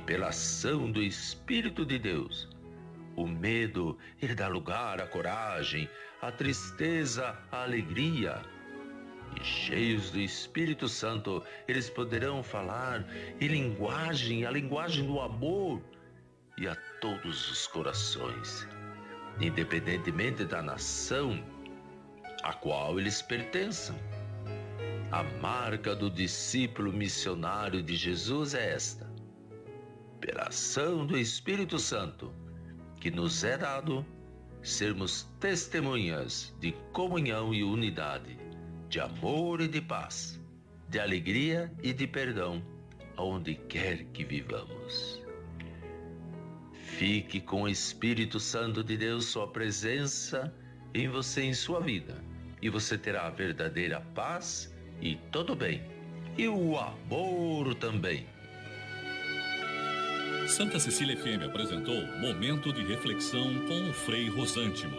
pela ação do Espírito de Deus, o medo ele dá lugar à coragem, a tristeza à alegria. E cheios do Espírito Santo, eles poderão falar a linguagem do amor e a todos os corações, independentemente da nação a qual eles pertençam. A marca do discípulo missionário de Jesus é esta: pela ação do Espírito Santo, que nos é dado sermos testemunhas de comunhão e unidade, de amor e de paz, de alegria e de perdão, aonde quer que vivamos. Fique com o Espírito Santo de Deus, sua presença em você, em sua vida, e você terá a verdadeira paz e todo bem, e o amor também. Santa Cecília FM apresentou Momento de Reflexão com o Frei Rosântimo.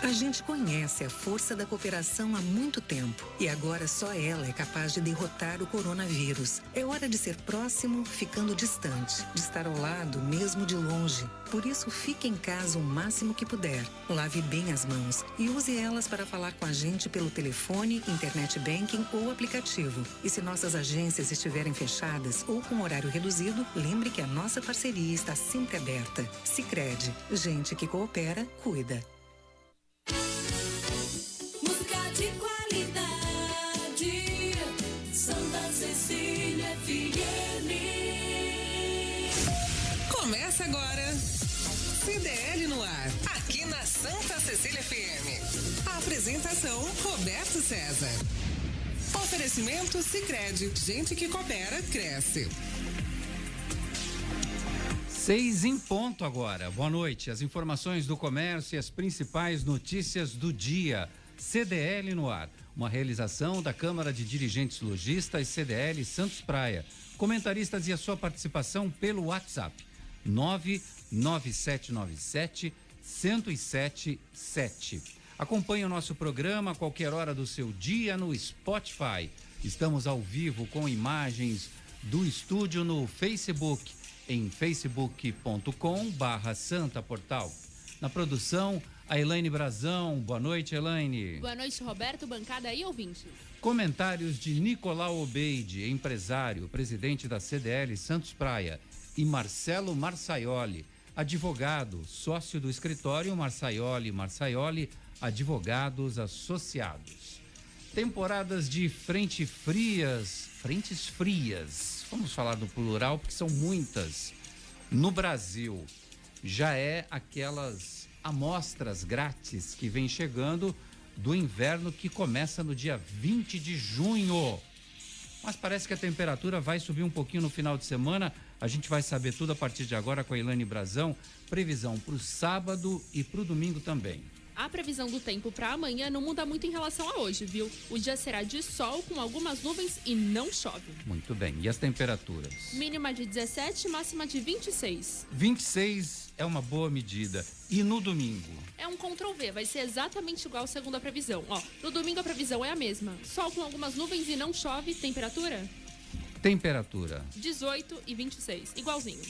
A gente conhece a força da cooperação há muito tempo e agora só ela é capaz de derrotar o coronavírus. É hora de ser próximo, ficando distante, de estar ao lado, mesmo de longe. Por isso, fique em casa o máximo que puder. Lave bem as mãos e use elas para falar com a gente pelo telefone, internet banking ou aplicativo. E se nossas agências estiverem fechadas ou com horário reduzido, lembre que a nossa parceria está sempre aberta. Sicredi, gente que coopera, cuida. De qualidade, Santa Cecília FM. Começa agora, CDL no ar, aqui na Santa Cecília FM. A apresentação, Roberto César. Oferecimento Sicredi, gente que coopera, cresce. 6 em ponto agora. Boa noite. As informações do comércio e as principais notícias do dia. CDL no ar, uma realização da Câmara de Dirigentes Lojistas CDL Santos Praia. Comentaristas e a sua participação pelo WhatsApp 99797-1077. Acompanhe o nosso programa a qualquer hora do seu dia no Spotify. Estamos ao vivo com imagens do estúdio no Facebook, em facebook.com/santaportal. Na produção, a Elaine Brazão. Boa noite, Elaine. Boa noite, Roberto, bancada e ouvintes. Comentários de Nicolau Obeide, empresário, presidente da CDL Santos Praia, e Marcelo Marçaioli, advogado, sócio do escritório Marçaioli, Advogados Associados. Temporadas de frentes frias, vamos falar do plural porque são muitas, no Brasil. Já é aquelas amostras grátis que vem chegando do inverno que começa no dia 20 de junho. Mas parece que a temperatura vai subir um pouquinho no final de semana. A gente vai saber tudo a partir de agora com a Elaine Brazão. Previsão para o sábado e para o domingo também. A previsão do tempo para amanhã não muda muito em relação a hoje, viu? O dia será de sol com algumas nuvens e não chove. Muito bem. E as temperaturas? Mínima de 17, máxima de 26. 26 é uma boa medida. E no domingo? É um Ctrl-V, vai ser exatamente igual segundo a previsão. Ó, no domingo a previsão é a mesma. Sol com algumas nuvens e não chove. Temperatura? 18 e 26, igualzinho.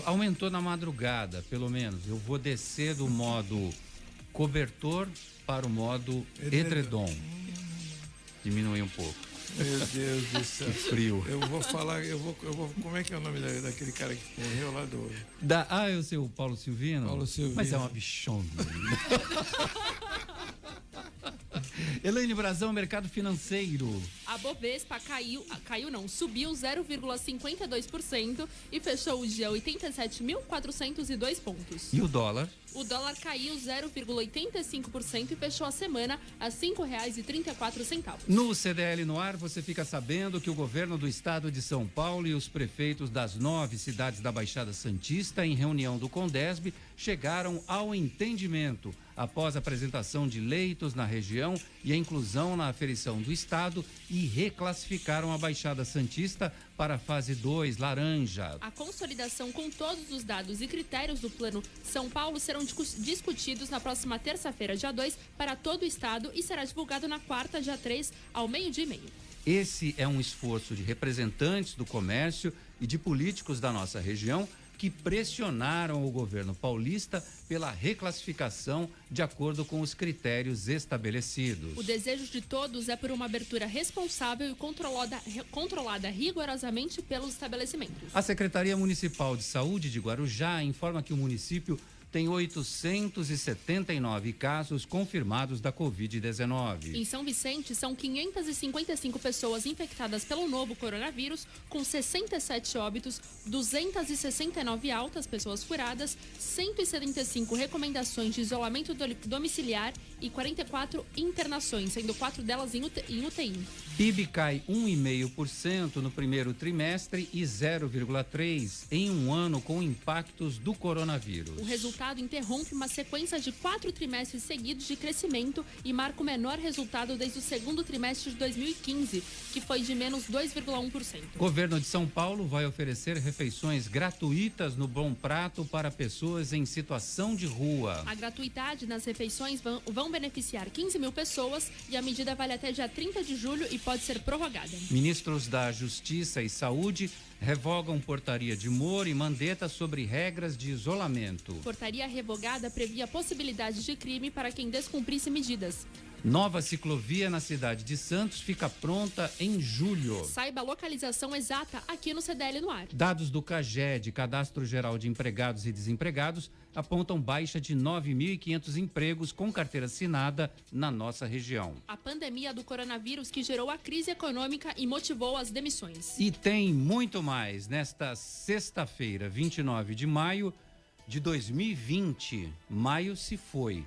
Aumentou na madrugada, pelo menos. Eu vou descer do modo cobertor para o modo edredom. Diminui um pouco. Meu Deus do céu. Que frio. Eu vou falar, como é que é o nome daquele cara que morreu lá do... Eu sei, o Paulo Silvino? Paulo Silvino. Mas é uma bichona. Elaine Brazão, mercado financeiro. A Bovespa subiu 0,52% e fechou o dia 87.402 pontos. E o dólar? O dólar caiu 0,85% e fechou a semana a R$ 5,34. No CDL no ar, você fica sabendo que o governo do estado de São Paulo e os prefeitos das 9 cidades da Baixada Santista, em reunião do Condesb, chegaram ao entendimento após a apresentação de leitos na região e a inclusão na aferição do estado, e reclassificaram a Baixada Santista para a fase 2, laranja. A consolidação com todos os dados e critérios do Plano São Paulo serão discutidos na próxima terça-feira, dia 2, para todo o estado, e será divulgado na quarta, dia 3, ao 12:30. Esse é um esforço de representantes do comércio e de políticos da nossa região que pressionaram o governo paulista pela reclassificação de acordo com os critérios estabelecidos. O desejo de todos é por uma abertura responsável e controlada rigorosamente pelos estabelecimentos. A Secretaria Municipal de Saúde de Guarujá informa que o município tem 879 casos confirmados da Covid-19. Em São Vicente, são 555 pessoas infectadas pelo novo coronavírus, com 67 óbitos, 269 altas, pessoas curadas, 175 recomendações de isolamento domiciliar e 44 internações, sendo 4 delas em UTI. PIB cai 1,5% no primeiro trimestre e 0,3% em um ano com impactos do coronavírus. O resultado interrompe uma sequência de 4 trimestres seguidos de crescimento e marca o menor resultado desde o segundo trimestre de 2015, que foi de menos 2,1%. O governo de São Paulo vai oferecer refeições gratuitas no Bom Prato para pessoas em situação de rua. A gratuidade nas refeições vão beneficiar 15 mil pessoas e a medida vale até dia 30 de julho e pode ser prorrogada. Ministros da Justiça e Saúde revogam portaria de Moro e Mandetta sobre regras de isolamento. Portaria revogada previa a possibilidade de crime para quem descumprisse medidas. Nova ciclovia na cidade de Santos fica pronta em julho. Saiba a localização exata aqui no CDL no ar. Dados do CAGED, Cadastro Geral de Empregados e Desempregados, apontam baixa de 9.500 empregos com carteira assinada na nossa região. A pandemia do coronavírus que gerou a crise econômica e motivou as demissões. E tem muito mais nesta sexta-feira, 29 de maio de 2020. Maio se foi.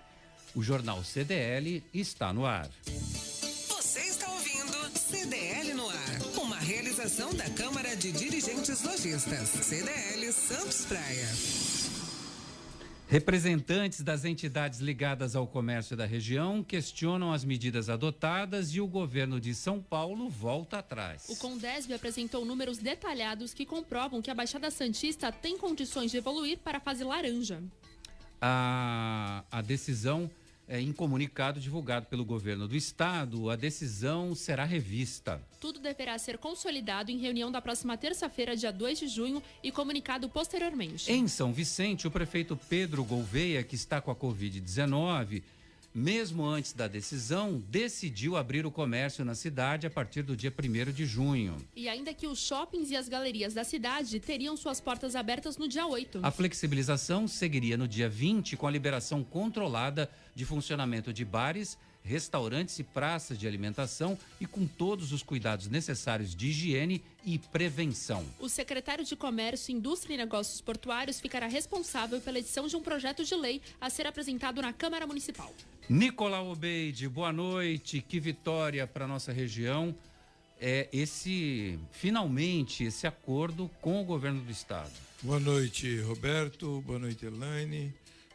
O Jornal CDL está no ar. Você está ouvindo CDL no ar. Uma realização da Câmara de Dirigentes Lojistas. CDL Santos Praia. Representantes das entidades ligadas ao comércio da região questionam as medidas adotadas e o governo de São Paulo volta atrás. O Condesb apresentou números detalhados que comprovam que a Baixada Santista tem condições de evoluir para a fase laranja. A decisão, em comunicado divulgado pelo governo do estado, a decisão será revista. Tudo deverá ser consolidado em reunião da próxima terça-feira, dia 2 de junho, e comunicado posteriormente. Em São Vicente, o prefeito Pedro Gouveia, que está com a Covid-19, mesmo antes da decisão, decidiu abrir o comércio na cidade a partir do dia 1º de junho. E ainda que os shoppings e as galerias da cidade teriam suas portas abertas no dia 8. A flexibilização seguiria no dia 20, com a liberação controlada de funcionamento de bares, restaurantes e praças de alimentação e com todos os cuidados necessários de higiene e prevenção. O secretário de Comércio, Indústria e Negócios Portuários ficará responsável pela edição de um projeto de lei a ser apresentado na Câmara Municipal. Nicolau Obeide, boa noite, que vitória para nossa região é finalmente esse acordo com o governo do estado. Boa noite, Roberto, boa noite, Elaine,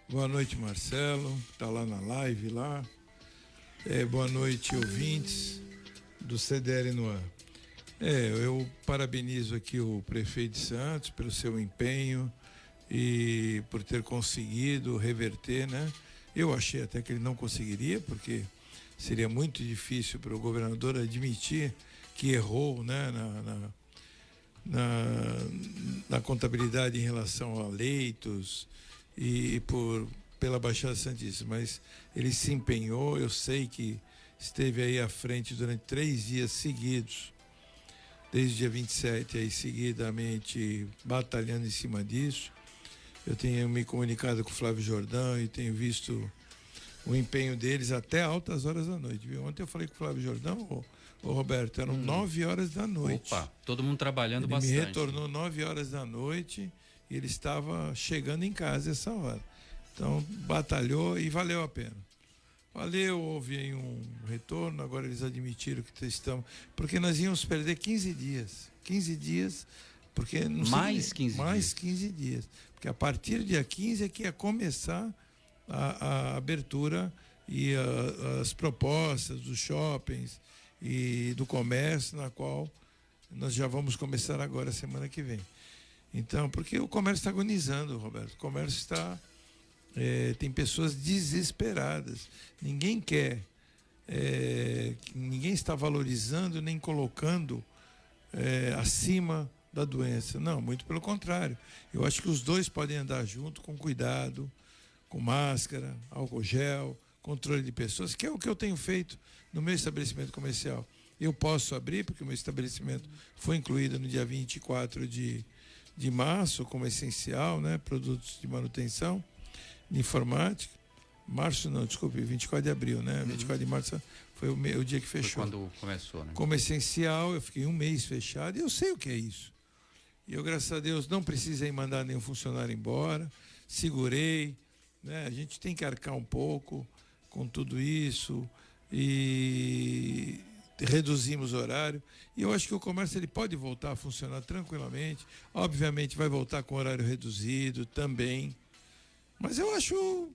boa noite, Marcelo, está lá na live lá. Boa noite, ouvintes do CDL no ar. Eu parabenizo aqui o prefeito de Santos pelo seu empenho e por ter conseguido reverter, né? Eu achei até que ele não conseguiria, porque seria muito difícil para o governador admitir que errou, né, na contabilidade em relação a leitos e pela Baixada Santista, mas ele se empenhou. Eu sei que esteve aí à frente durante 3 dias seguidos, desde o dia 27, aí seguidamente batalhando em cima disso. Eu tenho me comunicado com o Flávio Jordão e tenho visto o empenho deles até altas horas da noite, viu? Ontem eu falei com o Flávio Jordão, ô Roberto, eram 9 horas da noite. Opa, todo mundo trabalhando bastante. Ele me retornou 9 horas da noite e ele estava chegando em casa essa hora. Então, batalhou e valeu a pena. Valeu, houve aí um retorno, agora eles admitiram que estamos... Porque nós íamos perder 15 dias. 15 dias, porque... Não mais 15 dias. Mais 15 dias. Porque a partir do dia 15 é que ia começar a abertura e as propostas dos shoppings e do comércio, na qual nós já vamos começar agora, semana que vem. Então, porque o comércio está agonizando, Roberto. O comércio está... tem pessoas desesperadas. Ninguém quer que ninguém está valorizando nem colocando acima da doença. Não, muito pelo contrário. Eu acho que os dois podem andar junto com cuidado, com máscara, álcool gel, controle de pessoas, que é o que eu tenho feito no meu estabelecimento comercial. Eu posso abrir, porque o meu estabelecimento foi incluído no dia 24 de março como essencial, né? Produtos de manutenção, de informática. Março não, desculpe, 24 de abril, né? 24 de março foi o dia que fechou. Foi quando começou, né? Como essencial, eu fiquei um mês fechado e eu sei o que é isso. E eu, graças a Deus, não precisei mandar nenhum funcionário embora, segurei, né? A gente tem que arcar um pouco com tudo isso e reduzimos o horário. E eu acho que o comércio ele pode voltar a funcionar tranquilamente. Obviamente vai voltar com horário reduzido também. Mas eu acho...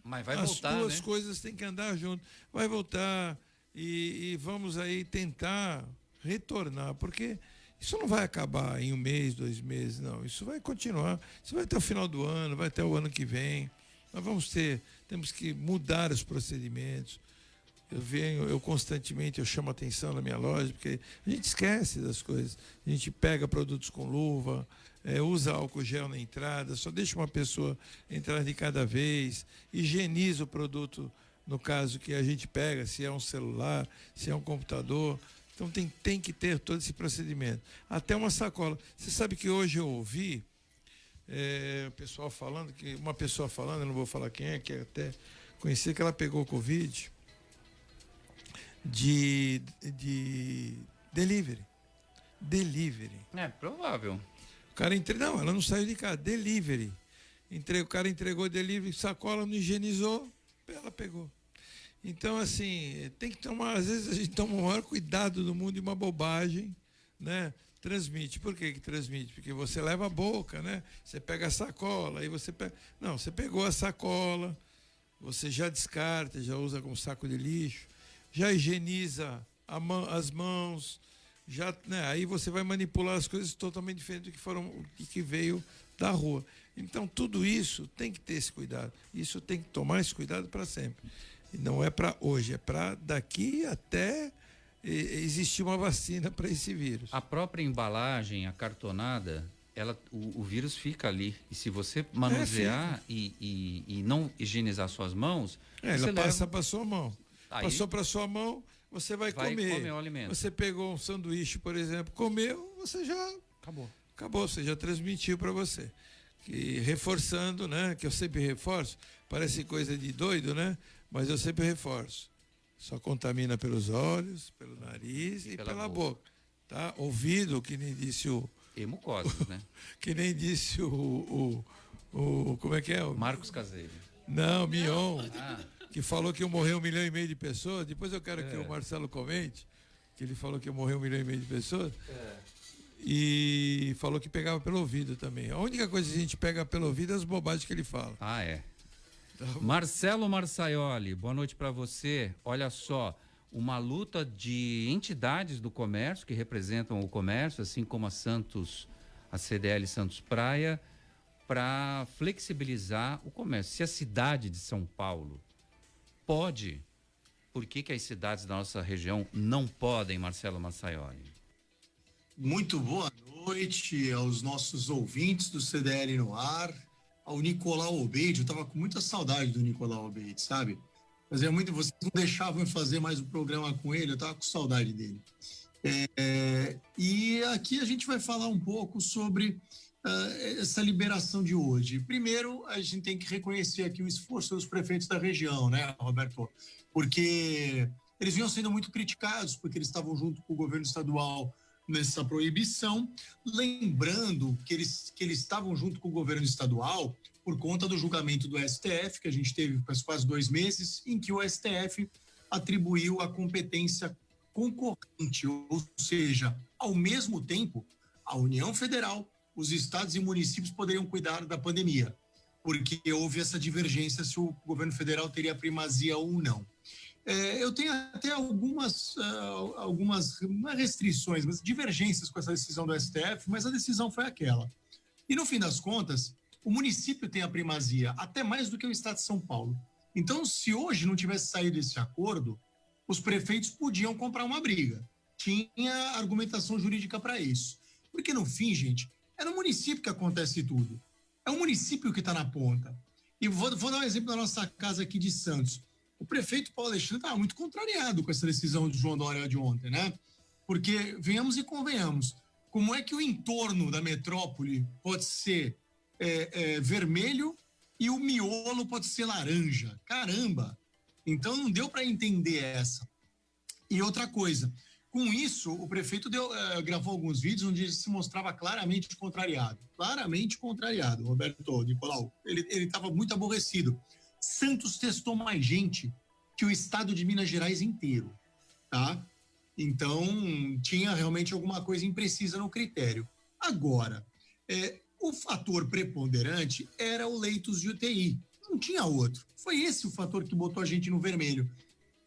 Mas vai as voltar, duas né? coisas têm que andar junto. Vai voltar e vamos aí tentar retornar, porque isso não vai acabar em um mês, 2 meses, não. Isso vai continuar. Isso vai até o final do ano, vai até o ano que vem. Nós temos que mudar os procedimentos. Eu constantemente chamo atenção na minha loja, porque a gente esquece das coisas. A gente pega produtos com luva, usa álcool gel na entrada, só deixa uma pessoa entrar de cada vez, higieniza o produto, no caso que a gente pega, se é um celular, se é um computador. Então tem que ter todo esse procedimento. Até uma sacola. Você sabe que hoje eu ouvi uma pessoa falando, eu não vou falar quem é, que até conheci, que ela pegou Covid de delivery. É provável. O cara não, ela não saiu de casa, delivery. O cara entregou delivery, sacola, não higienizou, ela pegou. Então, assim, tem que tomar, às vezes a gente toma o maior cuidado do mundo e uma bobagem, né? Transmite. Por que transmite? Porque você leva a boca, né? Você pega a sacola, aí você pega... Não, você pegou a sacola, você já descarta, já usa como saco de lixo, já higieniza as mãos, já, né? Aí você vai manipular as coisas totalmente diferente do que veio da rua. Então, tudo isso tem que ter esse cuidado. Isso tem que tomar esse cuidado para sempre. E não é para hoje, é para daqui até existir uma vacina para esse vírus. A própria embalagem, a cartonada, o vírus fica ali. E se você manusear e não higienizar suas mãos, ela passa para sua mão. Aí, passou para sua mão, você vai comer. O alimento. Você pegou um sanduíche, por exemplo, comeu, você já acabou, você já transmitiu para você. E reforçando, né? Que eu sempre reforço, parece coisa de doido, né? Mas eu sempre reforço. Só contamina pelos olhos, pelo nariz e pela boca. Tá? Ouvido, que nem disse o... E mucosas, né? Que nem disse o como é que é? Marcos Caseiro. Não, Mion. Que falou que morreu 1,5 milhão de pessoas. Depois eu quero que o Marcelo comente, que ele falou que morreu 1,5 milhão de pessoas. E falou que pegava pelo ouvido também. A única coisa que a gente pega pelo ouvido é as bobagens que ele fala. Marcelo Marsaioli, boa noite para você. Olha só, uma luta de entidades do comércio que representam o comércio, assim como a CDL Santos Praia, para flexibilizar o comércio. Se a cidade de São Paulo pode, por que as cidades da nossa região não podem, Marcelo Marsaioli? Muito boa noite aos nossos ouvintes do CDL no ar, ao Nicolau Obeid. Eu estava com muita saudade do Nicolau Obeid, sabe? Fazia muito, vocês não deixavam eu fazer mais um programa com ele, eu estava com saudade dele. E aqui a gente vai falar um pouco sobre essa liberação de hoje. Primeiro, a gente tem que reconhecer aqui o esforço dos prefeitos da região, né, Roberto? Porque eles vinham sendo muito criticados, porque eles estavam junto com o governo estadual nessa proibição, lembrando que eles estavam junto com o governo estadual por conta do julgamento do STF, que a gente teve faz quase 2 meses, em que o STF atribuiu a competência concorrente, ou seja, ao mesmo tempo, a União Federal, os estados e municípios poderiam cuidar da pandemia, porque houve essa divergência se o governo federal teria primazia ou não. Eu tenho até algumas restrições, mas divergências com essa decisão do STF, mas a decisão foi aquela. E no fim das contas, o município tem a primazia, até mais do que o estado de São Paulo. Então, se hoje não tivesse saído esse acordo, os prefeitos podiam comprar uma briga. Tinha argumentação jurídica para isso. Porque, no fim, gente, é no município que acontece tudo. É o município que está na ponta. E vou dar um exemplo da nossa casa aqui de Santos. O prefeito Paulo Alexandre estava muito contrariado com essa decisão do João Dória de ontem, né? Porque, venhamos e convenhamos, como é que o entorno da metrópole pode ser vermelho e o miolo pode ser laranja? Caramba! Então não deu para entender essa. E outra coisa, com isso, o prefeito gravou alguns vídeos onde ele se mostrava claramente contrariado. Claramente contrariado, Roberto Nicolau. Ele estava muito aborrecido. Santos testou mais gente que o estado de Minas Gerais inteiro, tá? Então, tinha realmente alguma coisa imprecisa no critério. Agora, o fator preponderante era o leitos de UTI. Não tinha outro. Foi esse o fator que botou a gente no vermelho.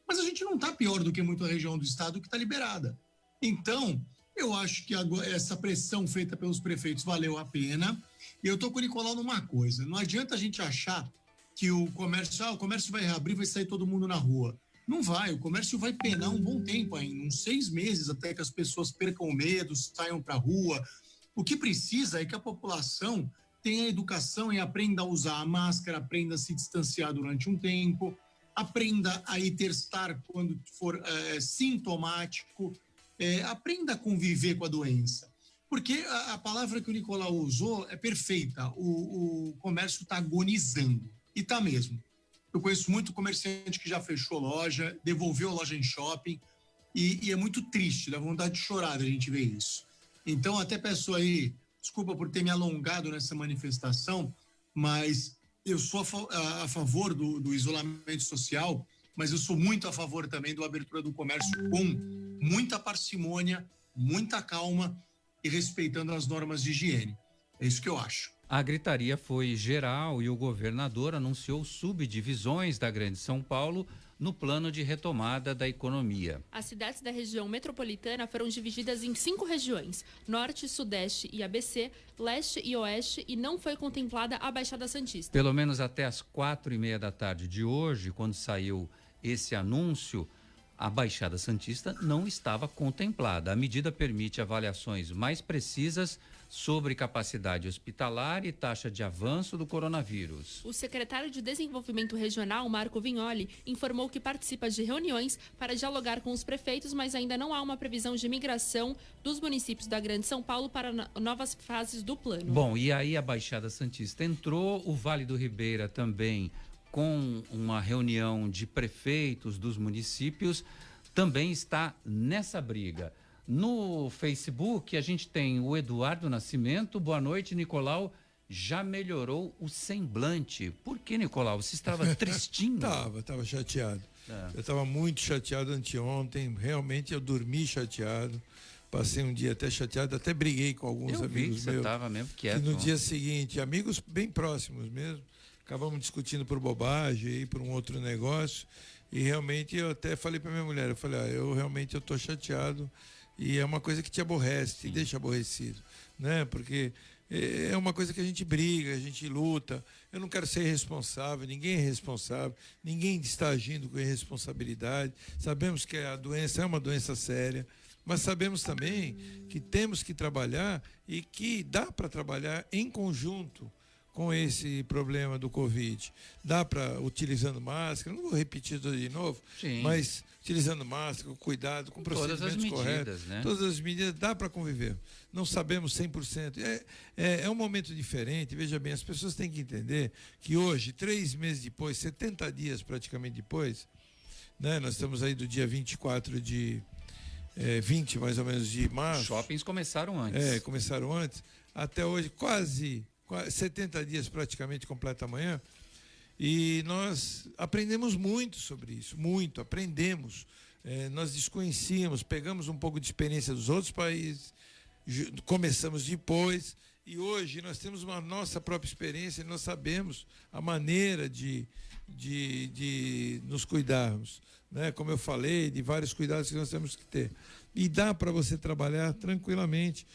Mas a gente não está pior do que muita região do estado que está liberada. Então, eu acho que essa pressão feita pelos prefeitos valeu a pena. E eu estou com o Nicolau numa coisa. Não adianta a gente achar que o comércio vai reabrir, vai sair todo mundo na rua. Não vai, o comércio vai penar um bom tempo ainda, uns 6 meses até que as pessoas percam o medo, saiam para a rua. O que precisa é que a população tenha educação e aprenda a usar a máscara, aprenda a se distanciar durante um tempo, aprenda a ir testar quando for sintomático, aprenda a conviver com a doença. Porque a palavra que o Nicolau usou é perfeita, o comércio está agonizando, e está mesmo. Eu conheço muito comerciante que já fechou loja, devolveu a loja em shopping, e é muito triste, dá vontade de chorar da gente ver isso. Então, até peço aí, desculpa por ter me alongado nessa manifestação, mas eu sou a favor do isolamento social, mas eu sou muito a favor também da abertura do comércio com muita parcimônia, muita calma e respeitando as normas de higiene. É isso que eu acho. A gritaria foi geral e o governador anunciou subdivisões da Grande São Paulo no plano de retomada da economia. As cidades da região metropolitana foram divididas em 5 regiões: Norte, Sudeste e ABC, Leste e Oeste, e não foi contemplada a Baixada Santista. Pelo menos até as 4:30 da tarde de hoje, quando saiu esse anúncio, a Baixada Santista não estava contemplada. A medida permite avaliações mais precisas sobre capacidade hospitalar e taxa de avanço do coronavírus. O secretário de Desenvolvimento Regional, Marco Vignoli, informou que participa de reuniões para dialogar com os prefeitos, mas ainda não há uma previsão de migração dos municípios da Grande São Paulo para novas fases do plano. Bom, e aí a Baixada Santista entrou, o Vale do Ribeira também, com uma reunião de prefeitos dos municípios, também está nessa briga. No Facebook, a gente tem o Eduardo Nascimento. Boa noite, Nicolau. Já melhorou o semblante. Por que, Nicolau? Você estava tristinho? Estava chateado. Eu estava muito chateado anteontem. Realmente eu dormi chateado. Passei um dia até chateado, até briguei com alguns amigos meus. Você estava mesmo quieto. E no dia seguinte, amigos bem próximos mesmo, acabamos discutindo por bobagem, por um outro negócio. E realmente eu até falei para minha mulher, eu realmente estou chateado. E é uma coisa que te aborrece, te deixa aborrecido, né? Porque é uma coisa que a gente briga, a gente luta. Eu não quero ser irresponsável, ninguém é responsável, ninguém está agindo com irresponsabilidade. Sabemos que a doença é uma doença séria, mas sabemos também que temos que trabalhar e que dá para trabalhar em conjunto com esse problema do Covid. Dá para, utilizando máscara, não vou repetir tudo de novo, mas utilizando máscara, com cuidado, com procedimentos corretos, né? Todas as medidas, dá para conviver. Não sabemos 100%. É um momento diferente, veja bem, as pessoas têm que entender que hoje, 3 meses depois, 70 dias praticamente depois, né? Nós estamos aí do dia 24 de 20 mais ou menos de março. Os shoppings começaram antes. Começaram antes. Até hoje, quase 70 dias praticamente completa amanhã, e nós aprendemos muito sobre isso, aprendemos, nós desconhecíamos, pegamos um pouco de experiência dos outros países, começamos depois, e hoje nós temos uma nossa própria experiência e nós sabemos a maneira de nos cuidarmos, né? Como eu falei, de vários cuidados que nós temos que ter, e dá para você trabalhar tranquilamente.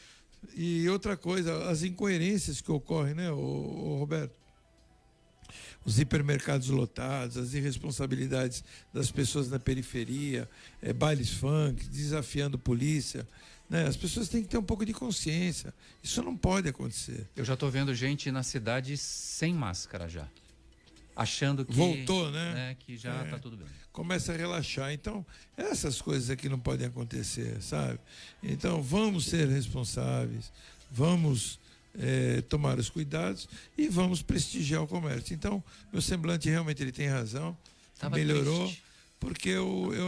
E outra coisa, as incoerências que ocorrem, né, o Roberto? os hipermercados lotados, as irresponsabilidades das pessoas na periferia, bailes funk, desafiando polícia, né? As pessoas têm que ter um pouco de consciência. Isso não pode acontecer. Eu já estou vendo gente na cidade sem máscara já, achando que voltou, né? Que já está tudo bem. Começa a relaxar. Então, essas coisas aqui não podem acontecer, sabe? Então, vamos ser responsáveis, vamos tomar os cuidados e vamos prestigiar o comércio. Então, meu semblante realmente ele tem razão, melhorou, triste. Porque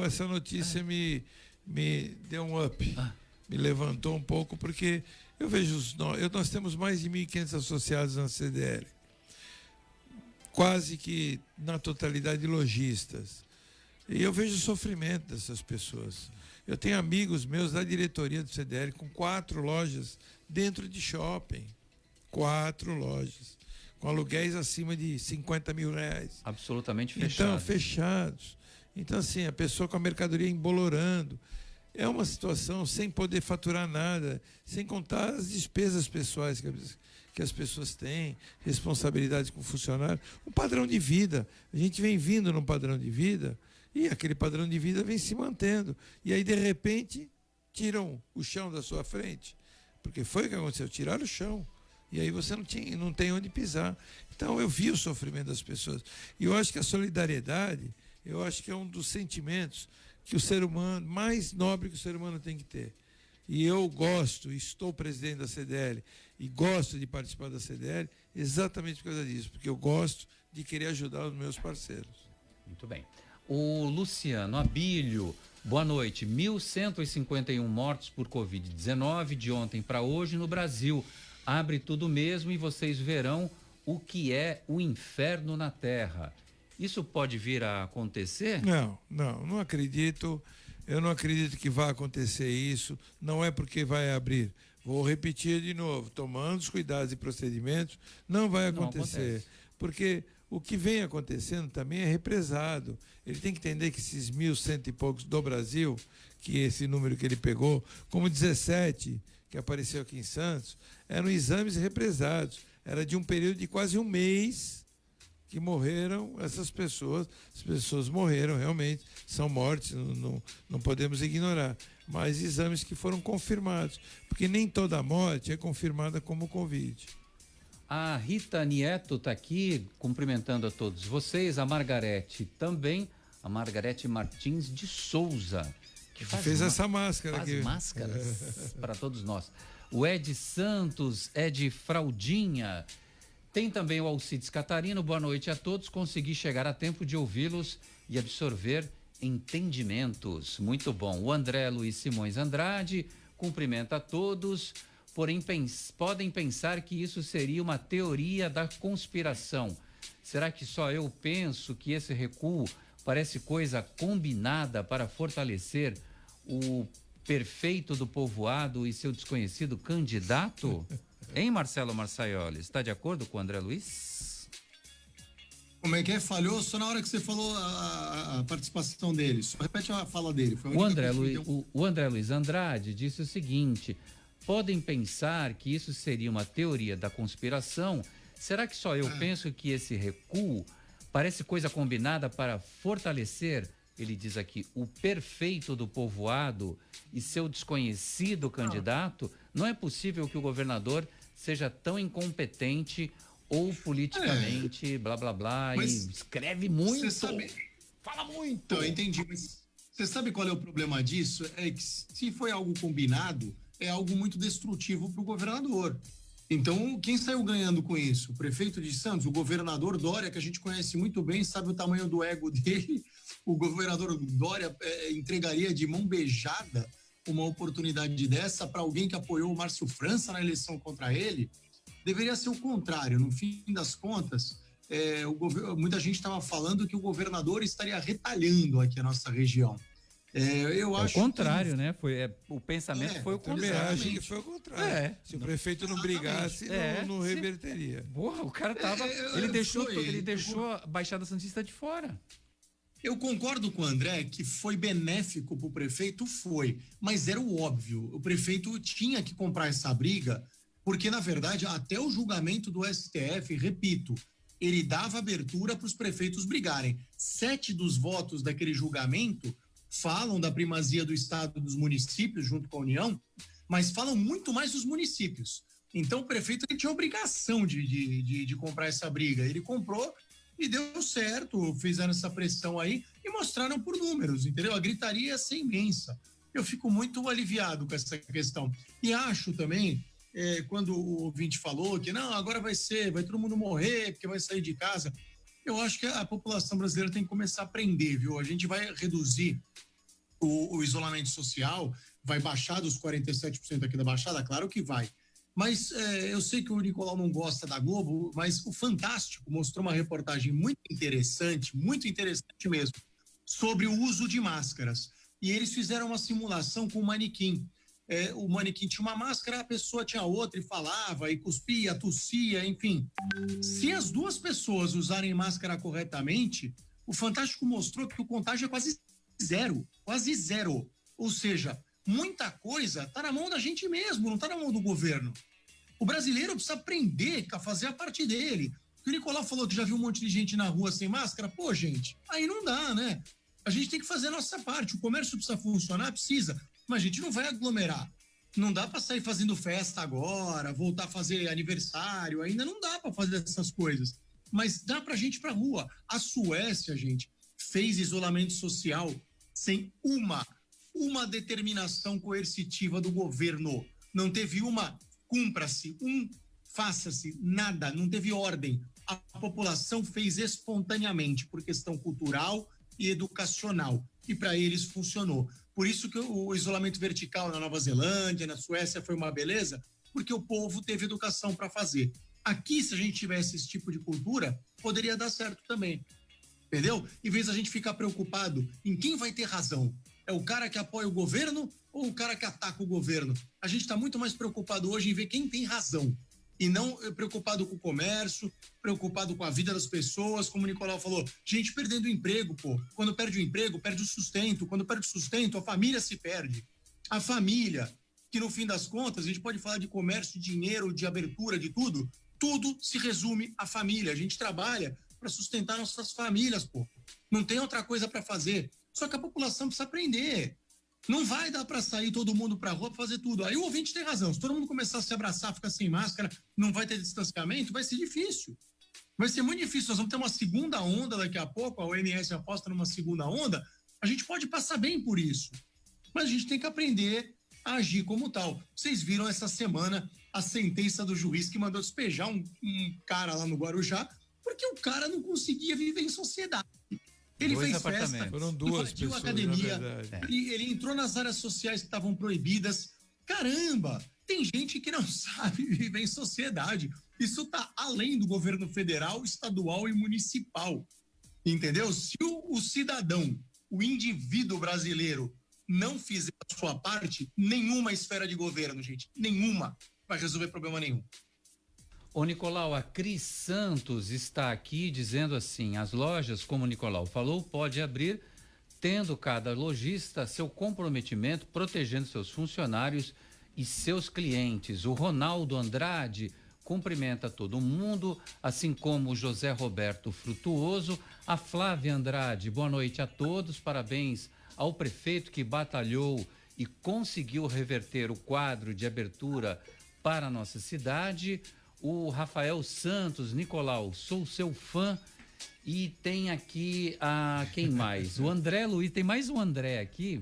essa notícia me deu um up, me levantou um pouco, porque eu vejo, nós temos mais de 1.500 associados na CDL, quase que na totalidade lojistas, e eu vejo o sofrimento dessas pessoas. Eu tenho amigos meus da diretoria do CDL com 4 lojas dentro de shopping, 4 lojas, com aluguéis acima de 50 mil reais. Absolutamente fechados. Então, fechados. Então, assim, a pessoa com a mercadoria embolorando. É uma situação sem poder faturar nada, sem contar as despesas pessoais que as pessoas têm, responsabilidades com o funcionário, um padrão de vida. A gente vem vindo num padrão de vida e aquele padrão de vida vem se mantendo. E aí, de repente, tiram o chão da sua frente. Porque foi o que aconteceu, tiraram o chão. E aí você não tem onde pisar. Então eu vi o sofrimento das pessoas. E eu acho que a solidariedade, eu acho que é um dos sentimentos que o ser humano, mais nobre que o ser humano tem que ter. E eu gosto, estou presidente da CDL e gosto de participar da CDL exatamente por causa disso, porque eu gosto de querer ajudar os meus parceiros. Muito bem. O Luciano Abílio, boa noite. 1.151 mortos por Covid-19 de ontem para hoje no Brasil. Abre tudo mesmo e vocês verão o que é o inferno na Terra. Isso pode vir a acontecer? Não acredito. Eu não acredito que vá acontecer isso. Não é porque vai abrir. Vou repetir de novo, tomando os cuidados e procedimentos, não vai acontecer. Porque o que vem acontecendo também é represado. Ele tem que entender que esses 1.100 e poucos do Brasil, que esse número que ele pegou, como 17 que apareceu aqui em Santos, eram exames represados. Era de um período de quase um mês que morreram essas pessoas. As pessoas morreram realmente, são mortes, não podemos ignorar. Mas exames que foram confirmados, porque nem toda morte é confirmada como Covid. A Rita Nieto está aqui cumprimentando a todos vocês, a Margarete também, a Margarete Martins de Souza, que fez essa máscara faz aqui. Máscaras para todos nós. O Ed Santos, Ed Fraldinha, tem também o Alcides Catarino, boa noite a todos, consegui chegar a tempo de ouvi-los e absorver entendimentos, muito bom. O André Luiz Simões Andrade cumprimenta a todos, porém podem pensar que isso seria uma teoria da conspiração. Será que só eu penso que esse recuo parece coisa combinada para fortalecer o prefeito do povoado e seu desconhecido candidato? Hein, Marcelo Marçaioli? Está de acordo com o André Luiz? Como é que é? Falhou só na hora que você falou a participação dele. Só repete a fala dele. Foi o André Luiz Andrade disse o seguinte: podem pensar que isso seria uma teoria da conspiração. Será que só eu penso que esse recuo parece coisa combinada para fortalecer, ele diz aqui, o prefeito do povoado e seu desconhecido candidato? Não é possível que o governador seja tão incompetente ou politicamente blá blá blá, mas e escreve muito, fala muito. Então, eu entendi, mas você sabe qual é o problema disso? É que se foi algo combinado, é algo muito destrutivo para o governador. Então, quem saiu ganhando com isso? O prefeito de Santos, o governador Dória, que a gente conhece muito bem, sabe o tamanho do ego dele. O governador Dória entregaria de mão beijada uma oportunidade dessa para alguém que apoiou o Márcio França na eleição contra ele. Deveria ser o contrário. No fim das contas, muita gente estava falando que o governador estaria retalhando aqui a nossa região. Eu acho o contrário, né? O pensamento foi o contrário. Também acho que foi o contrário. Se o prefeito não brigasse, não reverteria. Porra, o cara tava. Ele deixou a Baixada Santista de fora. Eu concordo com o André que foi benéfico para o prefeito, mas era o óbvio. O prefeito tinha que comprar essa briga, porque, na verdade, até o julgamento do STF, repito, ele dava abertura para os prefeitos brigarem. 7 dos votos daquele julgamento falam da primazia do Estado e dos municípios junto com a União, mas falam muito mais dos municípios. Então o prefeito ele tinha obrigação de comprar essa briga. Ele comprou e deu certo, fizeram essa pressão aí e mostraram por números, entendeu? A gritaria ia ser imensa. Eu fico muito aliviado com essa questão. E acho também, quando o ouvinte falou que não, agora vai todo mundo morrer porque vai sair de casa, eu acho que a população brasileira tem que começar a aprender, viu? A gente vai reduzir o isolamento social, vai baixar dos 47% aqui da Baixada, claro que vai. Mas eu sei que o Nicolau não gosta da Globo, mas o Fantástico mostrou uma reportagem muito interessante mesmo, sobre o uso de máscaras. E eles fizeram uma simulação com o manequim. O manequim tinha uma máscara, a pessoa tinha outra e falava, e cuspia, tossia, enfim. Se as duas pessoas usarem máscara corretamente, o Fantástico mostrou que o contágio é quase zero. Ou seja, muita coisa está na mão da gente mesmo, não está na mão do governo. O brasileiro precisa aprender a fazer a parte dele. O Nicolau falou que já viu um monte de gente na rua sem máscara. Pô, gente, aí não dá, né? A gente tem que fazer a nossa parte. O comércio precisa funcionar, precisa. Mas a gente não vai aglomerar. Não dá para sair fazendo festa agora, voltar a fazer aniversário. Ainda não dá para fazer essas coisas. Mas dá para a gente ir para a rua. A Suécia, gente, fez isolamento social sem uma determinação coercitiva do governo. Não teve uma cumpra-se, faça-se, nada, não teve ordem. A população fez espontaneamente, por questão cultural e educacional, e para eles funcionou. Por isso que o isolamento vertical na Nova Zelândia, na Suécia foi uma beleza, porque o povo teve educação para fazer. Aqui, se a gente tivesse esse tipo de cultura, poderia dar certo também, entendeu? Em vez de a gente ficar preocupado em quem vai ter razão, é o cara que apoia o governo ou o cara que ataca o governo? A gente está muito mais preocupado hoje em ver quem tem razão e não preocupado com o comércio, preocupado com a vida das pessoas, como o Nicolau falou, gente perdendo o emprego, pô. Quando perde o emprego, perde o sustento. Quando perde o sustento, a família se perde. A família, que no fim das contas, a gente pode falar de comércio, de dinheiro, de abertura, de tudo se resume à família. A gente trabalha para sustentar nossas famílias, pô. Não tem outra coisa para fazer. Só que a população precisa aprender. Não vai dar para sair todo mundo para a rua para fazer tudo. Aí o ouvinte tem razão. Se todo mundo começar a se abraçar, ficar sem máscara, não vai ter distanciamento, vai ser difícil. Vai ser muito difícil. Nós vamos ter uma segunda onda daqui a pouco, a OMS aposta numa segunda onda. A gente pode passar bem por isso. Mas a gente tem que aprender a agir como tal. Vocês viram essa semana a sentença do juiz que mandou despejar um cara lá no Guarujá, porque o cara não conseguia viver em sociedade. Ele fez festa, foram duas invadiu pessoas, a academia, na ele entrou nas áreas sociais que estavam proibidas. Caramba, tem gente que não sabe viver em sociedade. Isso está além do governo federal, estadual e municipal. Entendeu? Se o cidadão, o indivíduo brasileiro, não fizer a sua parte, nenhuma esfera de governo, gente, nenhuma vai resolver problema nenhum. Ô Nicolau, a Cris Santos está aqui dizendo assim, as lojas, como o Nicolau falou, pode abrir tendo cada lojista seu comprometimento protegendo seus funcionários e seus clientes. O Ronaldo Andrade cumprimenta todo mundo, assim como o José Roberto Frutuoso, a Flávia Andrade, boa noite a todos, parabéns ao prefeito que batalhou e conseguiu reverter o quadro de abertura para a nossa cidade. O Rafael Santos, Nicolau, sou seu fã. E tem aqui quem mais? O André Luiz, tem mais um André aqui,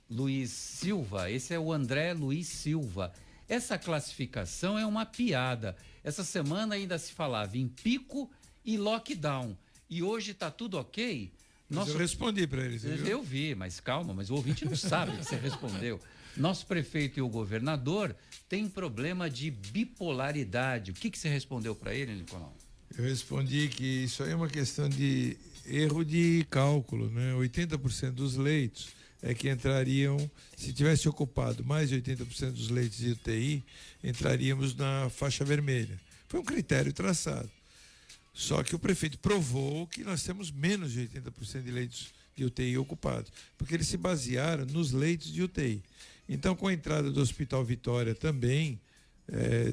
Luiz Silva, esse é o André Luiz Silva. Essa classificação é uma piada. Essa semana ainda se falava em pico e lockdown. E hoje tá tudo ok? Mas eu respondi para eles. Eu vi, mas calma, mas o ouvinte não sabe que você respondeu. Nosso prefeito e o governador têm problema de bipolaridade. O que você respondeu para ele, Nicolau? Eu respondi que isso aí é uma questão de erro de cálculo, né? 80% dos leitos é que entrariam, se tivesse ocupado mais de 80% dos leitos de UTI, entraríamos na faixa vermelha. Foi um critério traçado. Só que o prefeito provou que nós temos menos de 80% de leitos de UTI ocupados, porque eles se basearam nos leitos de UTI. Então, com a entrada do Hospital Vitória também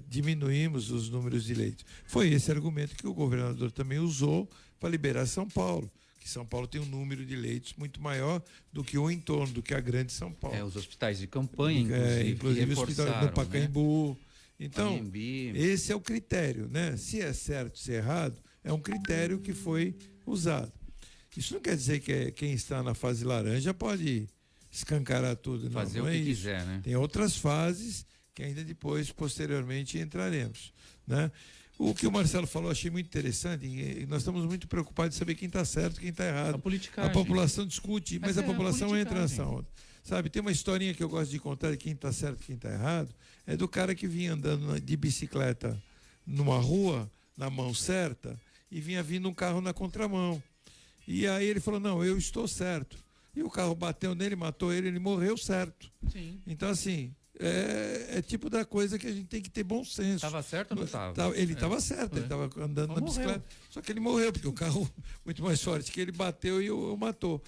diminuímos os números de leitos. Foi esse argumento que o governador também usou para liberar São Paulo, que São Paulo tem um número de leitos muito maior do que o entorno, do que a grande São Paulo. Os hospitais de campanha, inclusive o hospital do Pacaembu. Né? Então, esse é o critério, né? Se é certo, se é errado, é um critério que foi usado. Isso não quer dizer que quem está na fase laranja pode escancarar tudo, não. Fazer não o é que isso. Quiser, né? Tem outras fases que ainda depois, posteriormente, entraremos, né? O que o Marcelo falou, achei muito interessante, e nós estamos muito preocupados de saber quem está certo e quem está errado. A população discute, mas a população entra nessa onda. Sabe, tem uma historinha que eu gosto de contar de quem está certo e quem está errado, é do cara que vinha andando de bicicleta numa rua, na mão certa, e vinha vindo um carro na contramão. E aí ele falou, não, eu estou certo. E o carro bateu nele, matou ele, ele morreu certo. Sim. Então, assim, é tipo da coisa que a gente tem que ter bom senso. Estava certo ou não estava? Ele estava certo, ele estava andando na bicicleta. Só que ele morreu, porque o carro muito mais forte que ele bateu e o matou.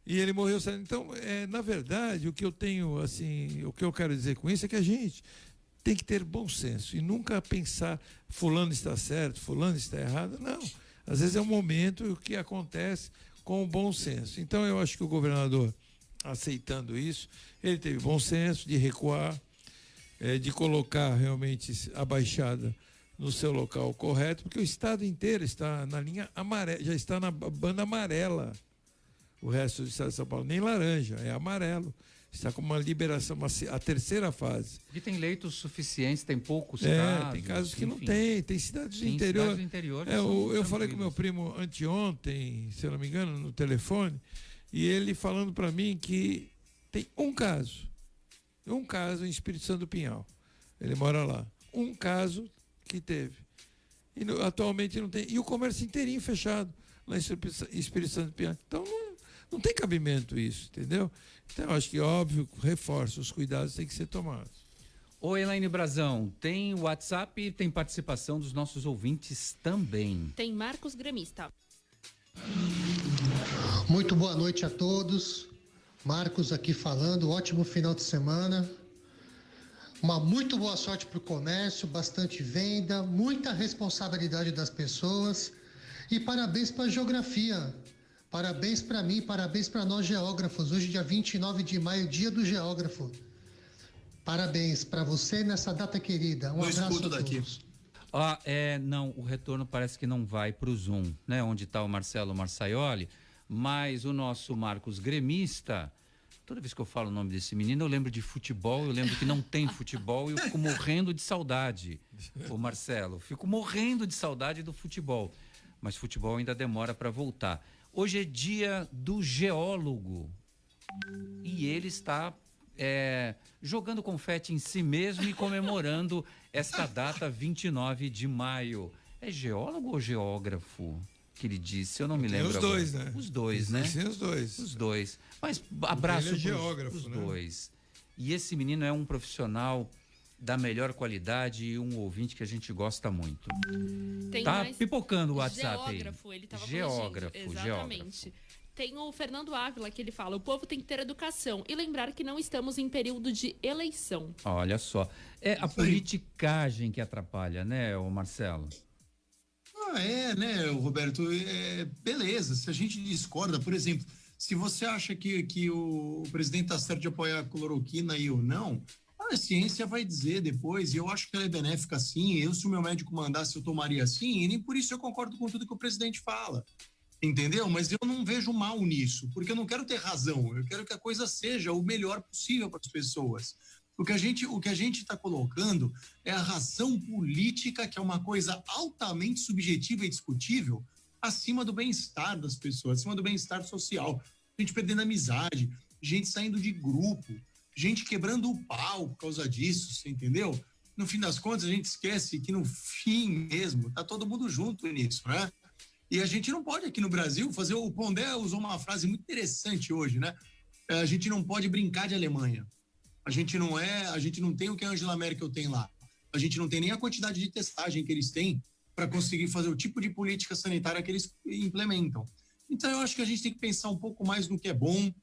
E ele morreu certo. Então, na verdade, o que eu tenho, assim, o que eu quero dizer com isso é que a gente tem que ter bom senso e nunca pensar fulano está certo, fulano está errado. Não. Às vezes é um momento que acontece com o bom senso. Então, eu acho que o governador, aceitando isso, ele teve bom senso de recuar, de colocar realmente a Baixada no seu local correto, porque o estado inteiro está na linha amarela, já está na banda amarela. O resto do estado de São Paulo, nem laranja, é amarelo. Está com uma liberação, a terceira fase. E tem leitos suficientes, tem poucos casos. Tem casos que enfim. não tem cidades do interior. Cidades do interior eu falei com meu primo anteontem, se eu não me engano, no telefone, e ele falando para mim que tem um caso em Espírito Santo do Pinhal. Ele mora lá. Um caso que teve. E atualmente não tem. E o comércio inteirinho fechado lá em Espírito Santo do Pinhal. Então não tem cabimento isso, entendeu? Então eu acho que, óbvio, reforço, os cuidados têm que ser tomados. Ô Elaine Brazão, tem WhatsApp e tem participação dos nossos ouvintes também. Tem Marcos Gremista. Muito boa noite a todos. Marcos aqui falando, ótimo final de semana. Uma muito boa sorte para o comércio, bastante venda, muita responsabilidade das pessoas e parabéns para a geografia. Parabéns para mim, parabéns para nós geógrafos. Hoje, dia 29 de maio, dia do geógrafo. Parabéns para você nessa data querida. Um abraço a todos. Não, o retorno parece que não vai para o Zoom, né? Onde está o Marcelo Marsaioli, mas o nosso Marcos Gremista, toda vez que eu falo o nome desse menino, eu lembro de futebol, eu lembro que não tem futebol e eu fico morrendo de saudade, o Marcelo. Fico morrendo de saudade do futebol, mas futebol ainda demora para voltar. Hoje é dia do geólogo e ele está jogando confete em si mesmo e comemorando esta data 29 de maio. É geólogo ou geógrafo que ele disse? Eu não me lembro. Os dois, agora. Né? Os dois, né? Sim, os dois. Os dois. Mas abraço para os né? dois. E esse menino é um profissional da melhor qualidade e um ouvinte que a gente gosta muito. Tem tá pipocando o WhatsApp geógrafo, aí. Ele estava geógrafo. Exatamente. Tem o Fernando Ávila que ele fala: o povo tem que ter educação e lembrar que não estamos em período de eleição. Olha só, é a politicagem que atrapalha, né, o Marcelo? Né, Roberto? Beleza, se a gente discorda, por exemplo, se você acha que o presidente está certo de apoiar a cloroquina e eu não, a ciência vai dizer depois, e eu acho que ela é benéfica sim, se o meu médico mandasse eu tomaria sim, e nem por isso eu concordo com tudo que o presidente fala, entendeu? Mas eu não vejo mal nisso, porque eu não quero ter razão, eu quero que a coisa seja o melhor possível para as pessoas. O que a gente está colocando é a razão política, que é uma coisa altamente subjetiva e discutível, acima do bem-estar das pessoas, acima do bem-estar social, gente perdendo amizade, gente saindo de grupo, gente quebrando o pau por causa disso, você entendeu? No fim das contas, a gente esquece que no fim mesmo, tá todo mundo junto nisso, né? E a gente não pode aqui no Brasil fazer, o Pondé usou uma frase muito interessante hoje, né? A gente não pode brincar de Alemanha. A gente não tem o que a Angela Merkel tem lá. A gente não tem nem a quantidade de testagem que eles têm para conseguir fazer o tipo de política sanitária que eles implementam. Então, eu acho que a gente tem que pensar um pouco mais no que é bom,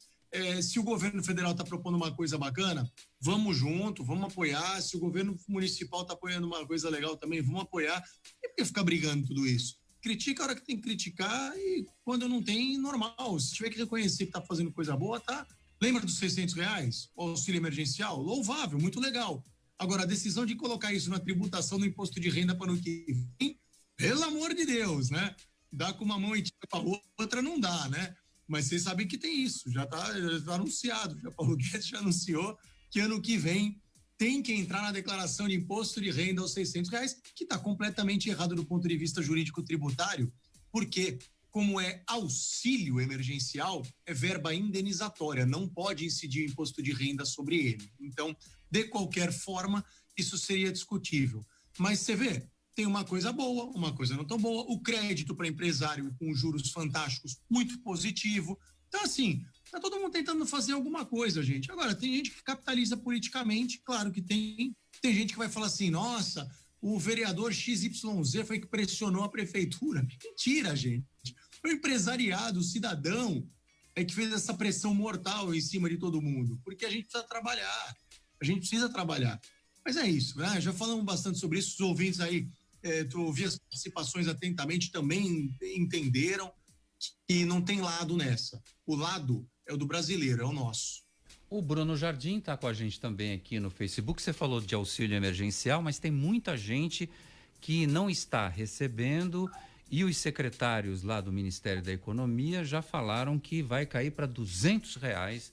Se o governo federal está propondo uma coisa bacana, vamos junto, vamos apoiar. Se o governo municipal está apoiando uma coisa legal também, vamos apoiar. E por que ficar brigando tudo isso? Critica a hora que tem que criticar e quando não tem, normal. Se tiver que reconhecer que está fazendo coisa boa, tá. Lembra dos R$600? O auxílio emergencial? Louvável, muito legal. Agora, a decisão de colocar isso na tributação do imposto de renda para o ano que vem, pelo amor de Deus, né? Dá com uma mão e tira com a outra, não dá, né? Mas vocês sabem que tem isso, já tá anunciado. Já Paulo Guedes já anunciou que ano que vem tem que entrar na declaração de imposto de renda aos R$600, que está completamente errado do ponto de vista jurídico tributário, porque, como é auxílio emergencial, é verba indenizatória, não pode incidir o imposto de renda sobre ele. Então, de qualquer forma, isso seria discutível. Mas você vê, tem uma coisa boa, uma coisa não tão boa, o crédito para empresário com juros fantásticos, muito positivo. Então, assim, tá todo mundo tentando fazer alguma coisa, gente. Agora, tem gente que capitaliza politicamente, claro que tem. Tem gente que vai falar assim, nossa, o vereador XYZ foi que pressionou a prefeitura. Mentira, gente. O empresariado, o cidadão, é que fez essa pressão mortal em cima de todo mundo. Porque a gente precisa trabalhar. A gente precisa trabalhar. Mas é isso, né? Já falamos bastante sobre isso. Os ouvintes aí, tu ouvi as participações atentamente, também entenderam que não tem lado nessa. O lado é o do brasileiro, é o nosso. O Bruno Jardim está com a gente também aqui no Facebook. Você falou de auxílio emergencial, mas tem muita gente que não está recebendo e os secretários lá do Ministério da Economia já falaram que vai cair para R$200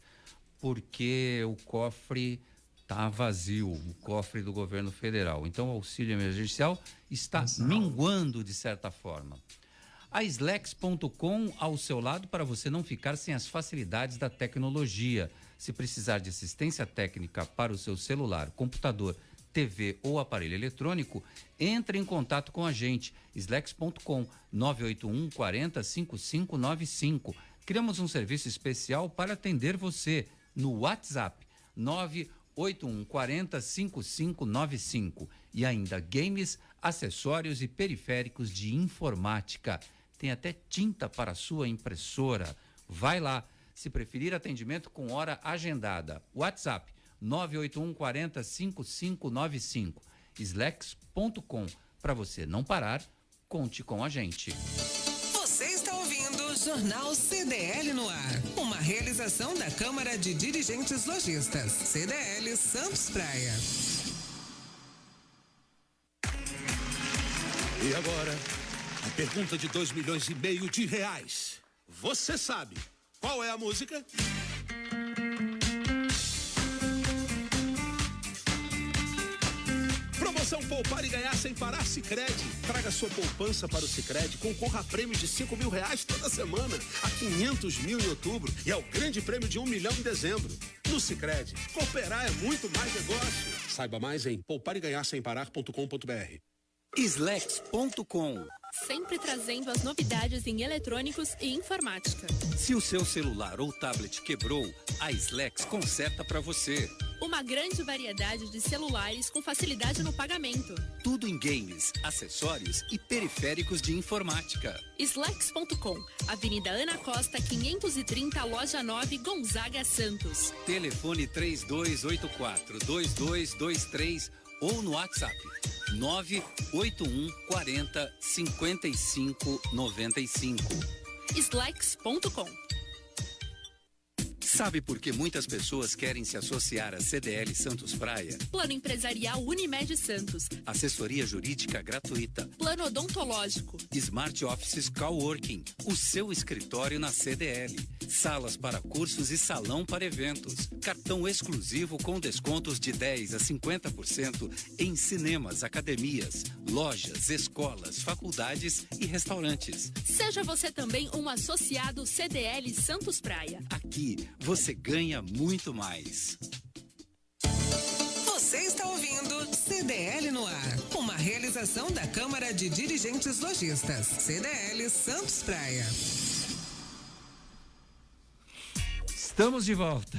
porque o cofre está vazio, o cofre do governo federal. Então o auxílio emergencial está minguando de certa forma. A Slex.com ao seu lado para você não ficar sem as facilidades da tecnologia. Se precisar de assistência técnica para o seu celular, computador, TV ou aparelho eletrônico, entre em contato com a gente. Slex.com 981 40 5595. Criamos um serviço especial para atender você no WhatsApp 981 40 5595. E ainda games, acessórios e periféricos de informática. Tem até tinta para a sua impressora. Vai lá. Se preferir atendimento com hora agendada. WhatsApp 981 40 5595. Slex.com. Para você não parar, conte com a gente. Você está ouvindo o Jornal CDL no ar. Uma realização da Câmara de Dirigentes Lojistas. CDL Santos Praia. E agora, a pergunta de R$2,5 milhões. Você sabe qual é a música? Promoção Poupar e Ganhar Sem Parar Sicredi. Traga sua poupança para o Sicredi, concorra a prêmios de R$5 mil toda semana, a 500 mil em outubro e ao grande prêmio de 1 milhão em dezembro. No Sicredi, cooperar é muito mais negócio. Saiba mais em poupareganharsemparar.com.br. Slex.com. Sempre trazendo as novidades em eletrônicos e informática. Se o seu celular ou tablet quebrou, a Slex conserta para você. Uma grande variedade de celulares com facilidade no pagamento. Tudo em games, acessórios e periféricos de informática. Slex.com, Avenida Ana Costa, 530, Loja 9, Gonzaga, Santos. Telefone 3284-2223 ou no WhatsApp 981 40 55 95. Slex.com. Sabe por que muitas pessoas querem se associar à CDL Santos Praia? Plano empresarial Unimed Santos. Assessoria jurídica gratuita. Plano odontológico. Smart Offices Coworking. O seu escritório na CDL. Salas para cursos e salão para eventos. Cartão exclusivo com descontos de 10 a 50% em cinemas, academias, lojas, escolas, faculdades e restaurantes. Seja você também um associado CDL Santos Praia. Aqui você ganha muito mais. Você está ouvindo CDL no ar. Uma realização da Câmara de Dirigentes Lojistas. CDL Santos Praia. Estamos de volta.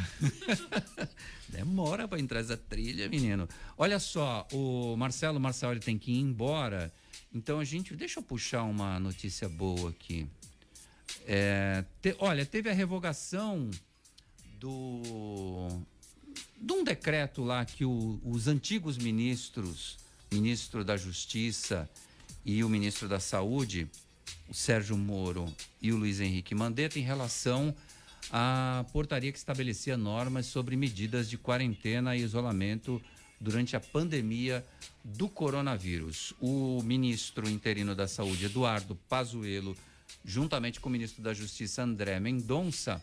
Demora para entrar essa trilha, menino. Olha só, o Marcelo ele tem que ir embora. Então deixa eu puxar uma notícia boa aqui. Olha, teve a revogação de um decreto lá que os antigos ministros, ministro da Justiça e o ministro da Saúde, o Sérgio Moro e o Luiz Henrique Mandetta, em relação à portaria que estabelecia normas sobre medidas de quarentena e isolamento durante a pandemia do coronavírus. O ministro interino da Saúde, Eduardo Pazuello, juntamente com o ministro da Justiça, André Mendonça,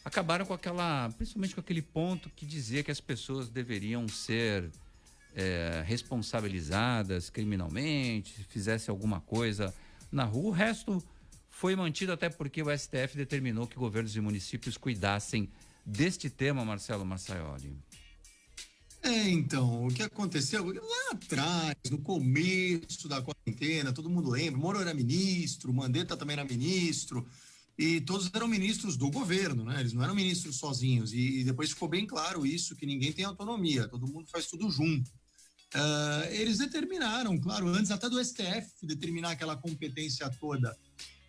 acabaram com principalmente com aquele ponto que dizia que as pessoas deveriam ser responsabilizadas criminalmente, se fizesse alguma coisa na rua. O resto foi mantido, até porque o STF determinou que governos e municípios cuidassem deste tema, Marcelo Marsaioli. Então, o que aconteceu lá atrás, no começo da quarentena, todo mundo lembra, Moro era ministro, Mandetta também era ministro, e todos eram ministros do governo, né? Eles não eram ministros sozinhos, e depois ficou bem claro isso, que ninguém tem autonomia, todo mundo faz tudo junto. Eles determinaram, claro, antes até do STF determinar aquela competência toda,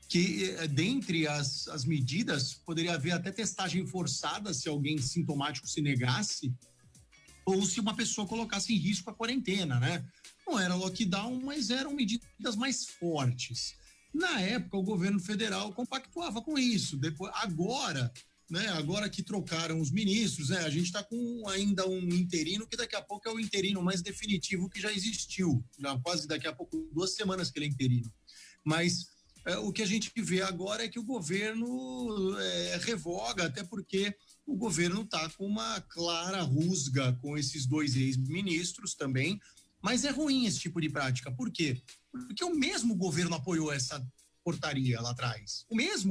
que dentre as medidas poderia haver até testagem forçada se alguém sintomático se negasse, ou se uma pessoa colocasse em risco a quarentena, né? Não era lockdown, mas eram medidas mais fortes. Na época, o governo federal compactuava com isso. Depois, agora que trocaram os ministros, a gente está com ainda um interino, que daqui a pouco é o interino mais definitivo que já existiu. Já quase daqui a pouco, 2 semanas que ele é interino. Mas o que a gente vê agora é que o governo revoga, até porque o governo está com uma clara rusga com esses 2 ex-ministros também, mas é ruim esse tipo de prática. Por quê? Porque o mesmo governo apoiou essa portaria lá atrás.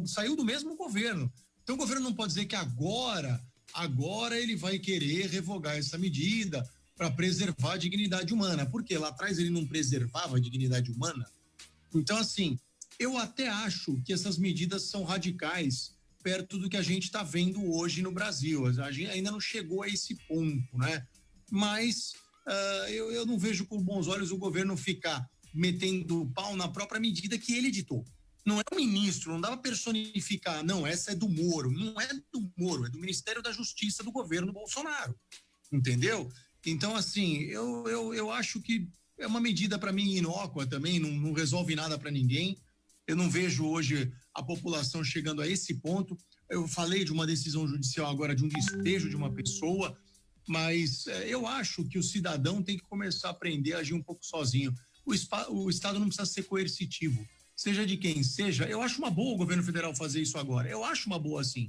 Saiu do mesmo governo. Então o governo não pode dizer que agora ele vai querer revogar essa medida para preservar a dignidade humana. Porque lá atrás ele não preservava a dignidade humana. Então, assim, eu até acho que essas medidas são radicais perto do que a gente está vendo hoje no Brasil. A gente ainda não chegou a esse ponto, né? Mas eu não vejo com bons olhos o governo ficar metendo o pau na própria medida que ele editou. Não é o ministro, não dá para personificar, não, essa é do Moro. Não é do Moro, é do Ministério da Justiça do governo Bolsonaro, entendeu? Então, assim, eu acho que é uma medida, para mim, inócua também, não resolve nada para ninguém. Eu não vejo hoje a população chegando a esse ponto. Eu falei de uma decisão judicial agora, de um despejo de uma pessoa, mas eu acho que o cidadão tem que começar a aprender a agir um pouco sozinho. O Estado não precisa ser coercitivo, seja de quem seja. Eu acho uma boa o governo federal fazer isso agora. Eu acho uma boa, assim.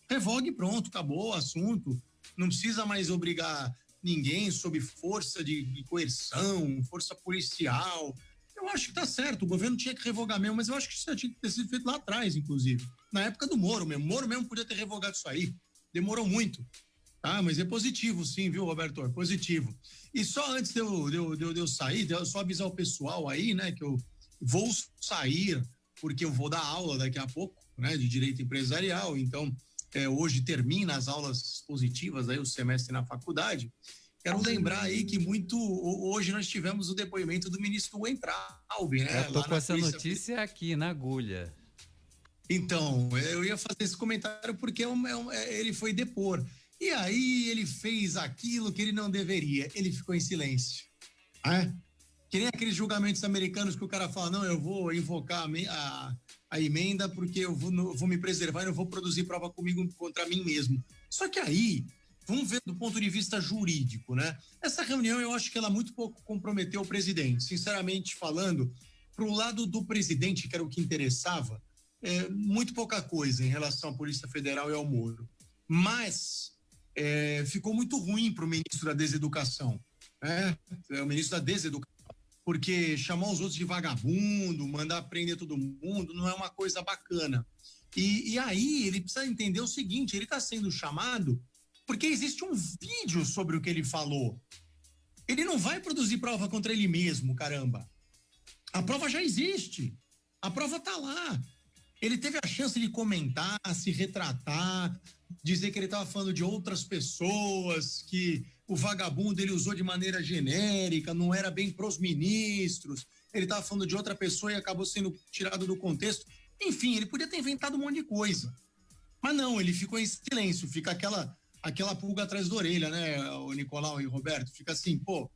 Revogue, pronto, acabou o assunto. Não precisa mais obrigar ninguém sob força de coerção, força policial. Eu acho que tá certo, o governo tinha que revogar mesmo, mas eu acho que isso tinha que ter sido feito lá atrás, inclusive. Na época do Moro mesmo. Moro mesmo podia ter revogado isso aí. Demorou muito. Tá, mas é positivo sim, viu, Roberto? É positivo. E só antes de eu sair, só avisar o pessoal aí, né, que eu vou sair, porque eu vou dar aula daqui a pouco, né, de direito empresarial. Então, hoje termina as aulas positivas, aí o semestre na faculdade. Quero lembrar aí que hoje nós tivemos o depoimento do ministro Weintraub, né? Eu tô com essa notícia aqui na agulha. Então, eu ia fazer esse comentário porque ele foi depor. E aí ele fez aquilo que ele não deveria. Ele ficou em silêncio. Que nem aqueles julgamentos americanos que o cara fala, não, eu vou invocar a emenda porque eu vou me preservar e não vou produzir prova comigo contra mim mesmo. Só que aí, vamos ver do ponto de vista jurídico, né? Essa reunião eu acho que ela muito pouco comprometeu o presidente. Sinceramente falando, pro lado do presidente, que era o que interessava, muito pouca coisa em relação à Polícia Federal e ao Moro. Mas ficou muito ruim para o ministro da Deseducação, né? O ministro da Deseducação, porque chamar os outros de vagabundo, mandar prender todo mundo, não é uma coisa bacana. E aí ele precisa entender o seguinte, ele está sendo chamado porque existe um vídeo sobre o que ele falou. Ele não vai produzir prova contra ele mesmo, caramba. A prova já existe. A prova tá lá. Ele teve a chance de comentar, se retratar, dizer que ele estava falando de outras pessoas, que o vagabundo ele usou de maneira genérica, não era bem pros ministros, ele estava falando de outra pessoa e acabou sendo tirado do contexto. Enfim, ele podia ter inventado um monte de coisa. Mas não, ele ficou em silêncio, fica aquela pulga atrás da orelha, né, o Nicolau e o Roberto? Fica assim, pô,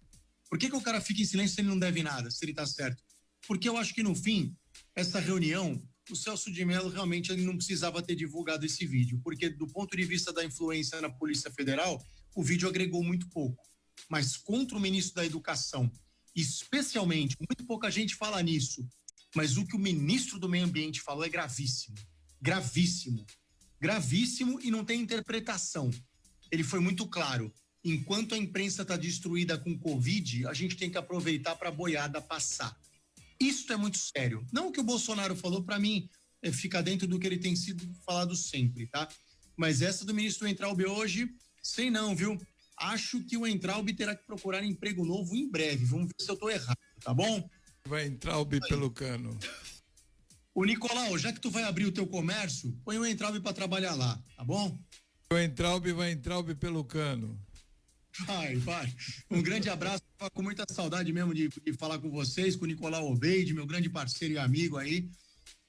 por que o cara fica em silêncio se ele não deve nada, se ele tá certo? Porque eu acho que no fim, essa reunião, o Celso de Mello realmente ele não precisava ter divulgado esse vídeo, porque do ponto de vista da influência na Polícia Federal, o vídeo agregou muito pouco. Mas contra o ministro da Educação, especialmente, muito pouca gente fala nisso, mas o que o ministro do Meio Ambiente falou é gravíssimo. Gravíssimo. Gravíssimo e não tem interpretação. Ele foi muito claro. Enquanto a imprensa está destruída com Covid, a gente tem que aproveitar para a boiada passar. Isso é muito sério. Não o que o Bolsonaro falou, para mim, fica dentro do que ele tem sido falado sempre, tá? Mas essa do ministro Weintraub hoje, sei não, viu? Acho que o Weintraub terá que procurar emprego novo em breve. Vamos ver se eu tô errado, tá bom? Weintraub pelo cano. Ô, Nicolau, já que tu vai abrir o teu comércio, põe o Weintraub para trabalhar lá, tá bom? Weintraub pelo cano. Vai. Um grande abraço, com muita saudade mesmo de falar com vocês, com o Nicolau Obeide, meu grande parceiro e amigo aí,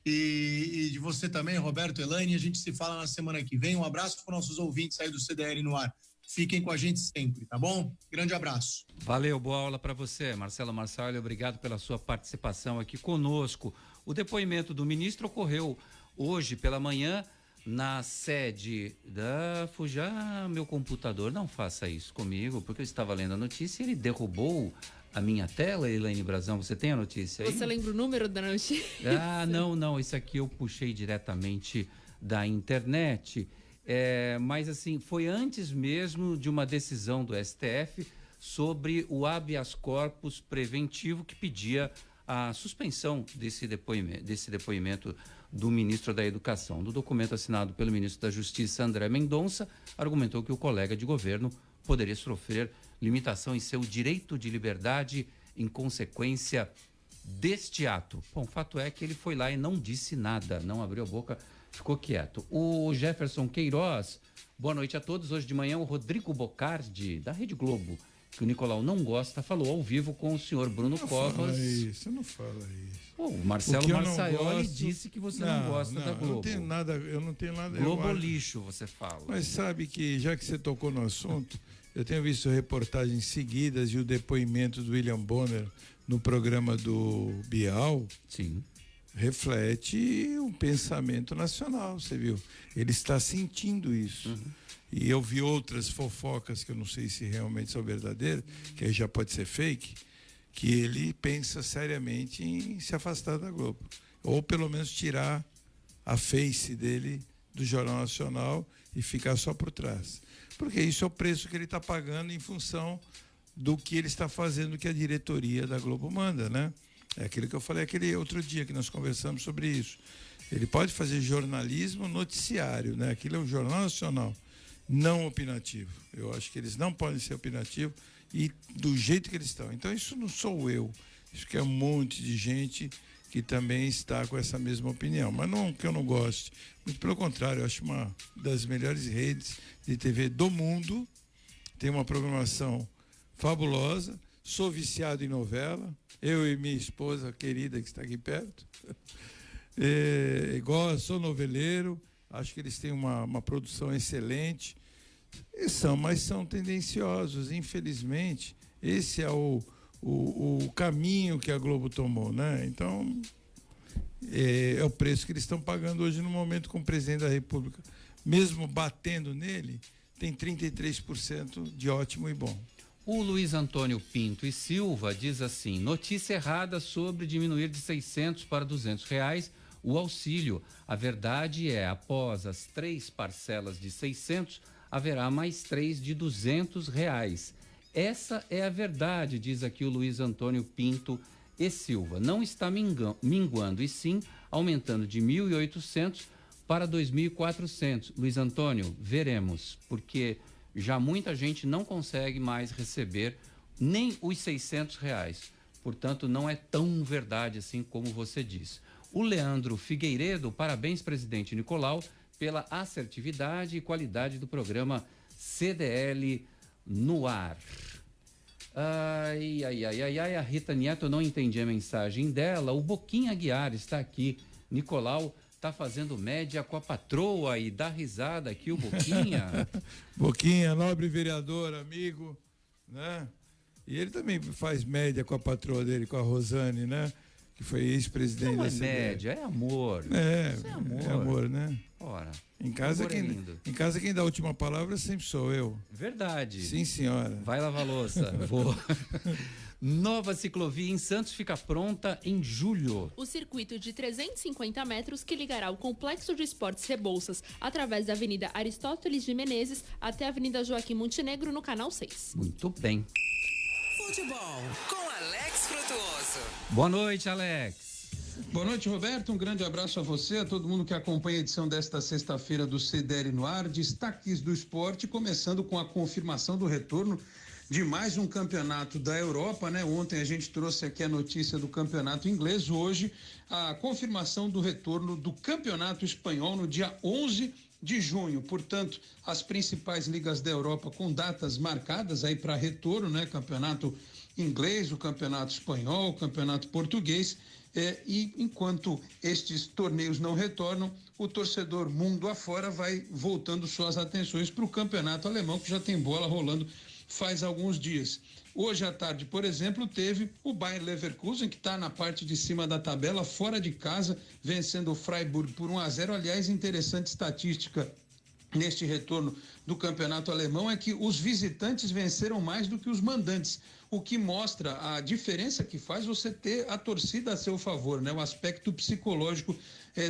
e de você também, Roberto, Elaine, a gente se fala na semana que vem. Um abraço para nossos ouvintes aí do CDL no ar. Fiquem com a gente sempre, tá bom? Grande abraço. Valeu, boa aula para você, Marcelo Marçal, obrigado pela sua participação aqui conosco. O depoimento do ministro ocorreu hoje pela manhã na sede da Fujá, meu computador, não faça isso comigo, porque eu estava lendo a notícia e ele derrubou a minha tela, Elaine Brazão. Você tem a notícia aí? Você lembra o número da notícia? Não, isso aqui eu puxei diretamente da internet, mas assim, foi antes mesmo de uma decisão do STF sobre o habeas corpus preventivo que pedia a suspensão desse depoimento do ministro da Educação. No documento assinado pelo ministro da Justiça, André Mendonça, argumentou que o colega de governo poderia sofrer limitação em seu direito de liberdade em consequência deste ato. Bom, o fato é que ele foi lá e não disse nada, não abriu a boca, ficou quieto. O Jefferson Queiroz, boa noite a todos. Hoje de manhã o Rodrigo Bocardi, da Rede Globo, que o Nicolau não gosta, falou ao vivo com o senhor Bruno Covas. Não fala isso. Pô, o Marcelo Marçaioli disse que você não gosta da Globo. Eu não tenho nada. Globo lixo, você fala. Mas sabe que, já que você tocou no assunto, eu tenho visto reportagens seguidas e o depoimento do William Bonner no programa do Bial. Sim. Reflete um pensamento nacional, você viu? Ele está sentindo isso. Uhum. E eu vi outras fofocas que eu não sei se realmente são verdadeiras, que aí já pode ser fake, que ele pensa seriamente em se afastar da Globo. Ou pelo menos tirar a face dele do Jornal Nacional e ficar só por trás. Porque isso é o preço que ele está pagando em função do que ele está fazendo, que a diretoria da Globo manda, né? É aquilo que eu falei aquele outro dia que nós conversamos sobre isso. Ele pode fazer jornalismo noticiário, né? Aquilo é o Jornal Nacional, não opinativo. Eu acho que eles não podem ser opinativos e do jeito que eles estão. Então isso não sou eu, isso que é um monte de gente que também está com essa mesma opinião, mas não que eu não goste, muito pelo contrário, eu acho uma das melhores redes de TV do mundo, tem uma programação fabulosa, sou viciado em novela, eu e minha esposa querida que está aqui perto, sou noveleiro, acho que eles têm uma produção excelente, mas são tendenciosos, infelizmente. Esse é o caminho que a Globo tomou, né? Então, é o preço que eles estão pagando hoje no momento com o presidente da República. Mesmo batendo nele, tem 33% de ótimo e bom. O Luiz Antônio Pinto e Silva diz assim: notícia errada sobre diminuir de R$600 para R$200 o auxílio. A verdade é, após as 3 parcelas de 600, haverá mais 3 de R$200. Essa é a verdade, diz aqui o Luiz Antônio Pinto e Silva. Não está minguando, e sim aumentando de 1.800 para 2.400. Luiz Antônio, veremos, porque já muita gente não consegue mais receber nem os R$600. Portanto, não é tão verdade assim como você diz. O Leandro Figueiredo, parabéns, presidente Nicolau, pela assertividade e qualidade do programa CDL no ar. A Rita Nieto, eu não entendi a mensagem dela. O Boquinha Aguiar está aqui. Nicolau, está fazendo média com a patroa e dá risada aqui, o Boquinha. Boquinha, nobre vereador, amigo, né? E ele também faz média com a patroa dele, com a Rosane, né? Que foi ex-presidente da CDL. Não é média, é amor. É, é amor. É amor, né? Ora, em casa, em casa quem dá a última palavra sempre sou eu. Verdade. Sim, senhora. Vai lavar louça. Vou. Nova ciclovia em Santos fica pronta em julho. O circuito de 350 metros que ligará o Complexo de Esportes Rebouças através da Avenida Aristóteles de Menezes até a Avenida Joaquim Montenegro no Canal 6. Muito bem. Futebol com Alex Frutuoso. Boa noite, Alex. Boa noite, Roberto. Um grande abraço a você, a todo mundo que acompanha a edição desta sexta-feira do CDL no ar. Destaques do esporte, começando com a confirmação do retorno de mais um campeonato da Europa, né? Ontem a gente trouxe aqui a notícia do campeonato inglês, hoje a confirmação do retorno do campeonato espanhol no dia 11 de junho. Portanto, as principais ligas da Europa com datas marcadas aí para retorno, né? Campeonato inglês, o campeonato espanhol, o campeonato português. E enquanto estes torneios não retornam, o torcedor mundo afora vai voltando suas atenções para o campeonato alemão, que já tem bola rolando faz alguns dias. Hoje à tarde, por exemplo, teve o Bayer Leverkusen, que está na parte de cima da tabela, fora de casa, vencendo o Freiburg por 1-0. Aliás, interessante estatística neste retorno do campeonato alemão é que os visitantes venceram mais do que os mandantes, o que mostra a diferença que faz você ter a torcida a seu favor, né? O aspecto psicológico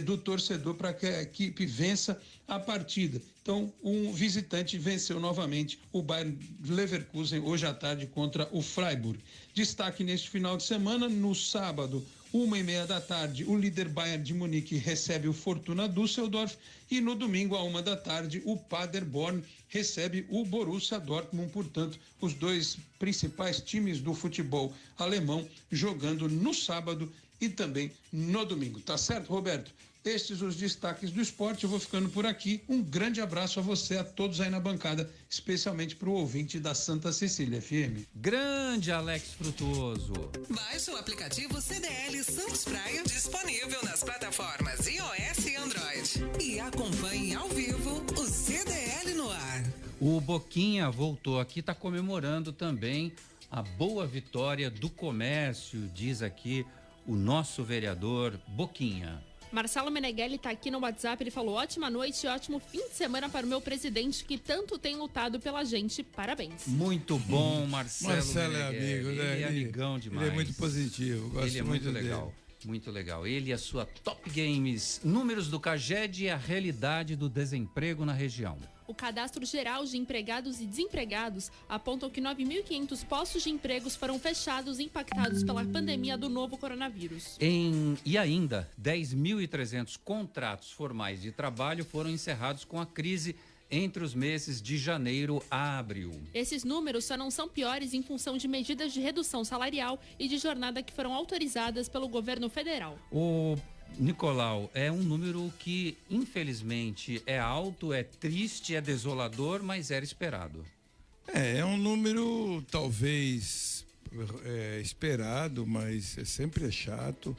do torcedor para que a equipe vença a partida. Então, um visitante venceu novamente o Bayer Leverkusen hoje à tarde contra o Freiburg. Destaque neste final de semana, no sábado, 1h30 da tarde, o líder Bayern de Munique recebe o Fortuna Düsseldorf e no domingo, à 1 da tarde, o Paderborn recebe o Borussia Dortmund. Portanto, os dois principais times do futebol alemão jogando no sábado e também no domingo. Tá certo, Roberto? Estes os destaques do esporte. Eu vou ficando por aqui. Um grande abraço a você, a todos aí na bancada, especialmente para o ouvinte da Santa Cecília FM. Grande Alex Frutuoso. Baixe o aplicativo CDL Santos Praia, disponível nas plataformas iOS e Android. E acompanhe ao vivo o CDL no ar. O Boquinha voltou aqui, está comemorando também a boa vitória do comércio, diz aqui o nosso vereador Boquinha. Marcelo Meneghelli está aqui no WhatsApp, ele falou: ótima noite e ótimo fim de semana para o meu presidente que tanto tem lutado pela gente, parabéns. Muito bom, Marcelo é amigo, né? Ele é amigão demais. Ele é muito positivo, gosto ele é muito legal. Dele. Muito legal. Ele e a sua Top Games. Números do CAGED e a realidade do desemprego na região. O Cadastro Geral de Empregados e Desempregados apontam que 9.500 postos de empregos foram fechados impactados pela pandemia do novo coronavírus. E ainda, 10.300 contratos formais de trabalho foram encerrados com a crise entre os meses de janeiro a abril. Esses números só não são piores em função de medidas de redução salarial e de jornada que foram autorizadas pelo governo federal. O Nicolau, é um número que infelizmente é alto, é triste, é desolador, mas era esperado. É um número talvez esperado, mas sempre é chato.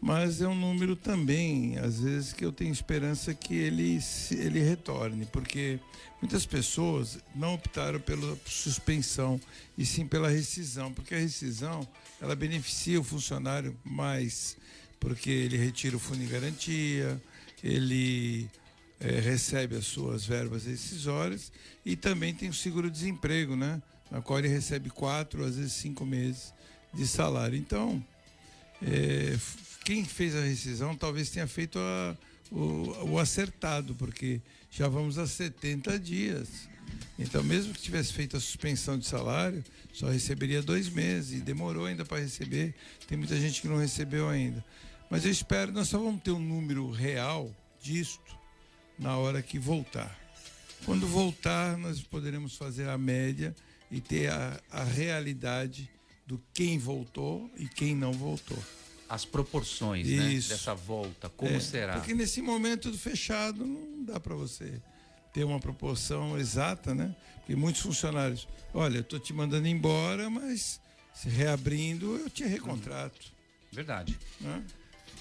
Mas é um número também, às vezes, que eu tenho esperança que ele retorne, porque muitas pessoas não optaram pela suspensão e sim pela rescisão, porque a rescisão, ela beneficia o funcionário mais, porque ele retira o fundo de garantia, ele recebe as suas verbas rescisórias e também tem o seguro-desemprego, né? Na qual ele recebe 4, às vezes 5 meses de salário. Então, quem fez a rescisão talvez tenha feito o acertado, porque já vamos a 70 dias. Então, mesmo que tivesse feito a suspensão de salário, só receberia 2 meses e demorou ainda para receber. Tem muita gente que não recebeu ainda. Mas eu espero, nós só vamos ter um número real disto na hora que voltar. Quando voltar, nós poderemos fazer a média e ter a realidade do quem voltou e quem não voltou. As proporções, né, dessa volta, como será? Porque nesse momento do fechado não dá para você ter uma proporção exata, né? Porque muitos funcionários, olha, eu tô te mandando embora, mas se reabrindo eu te recontrato. Verdade. Né?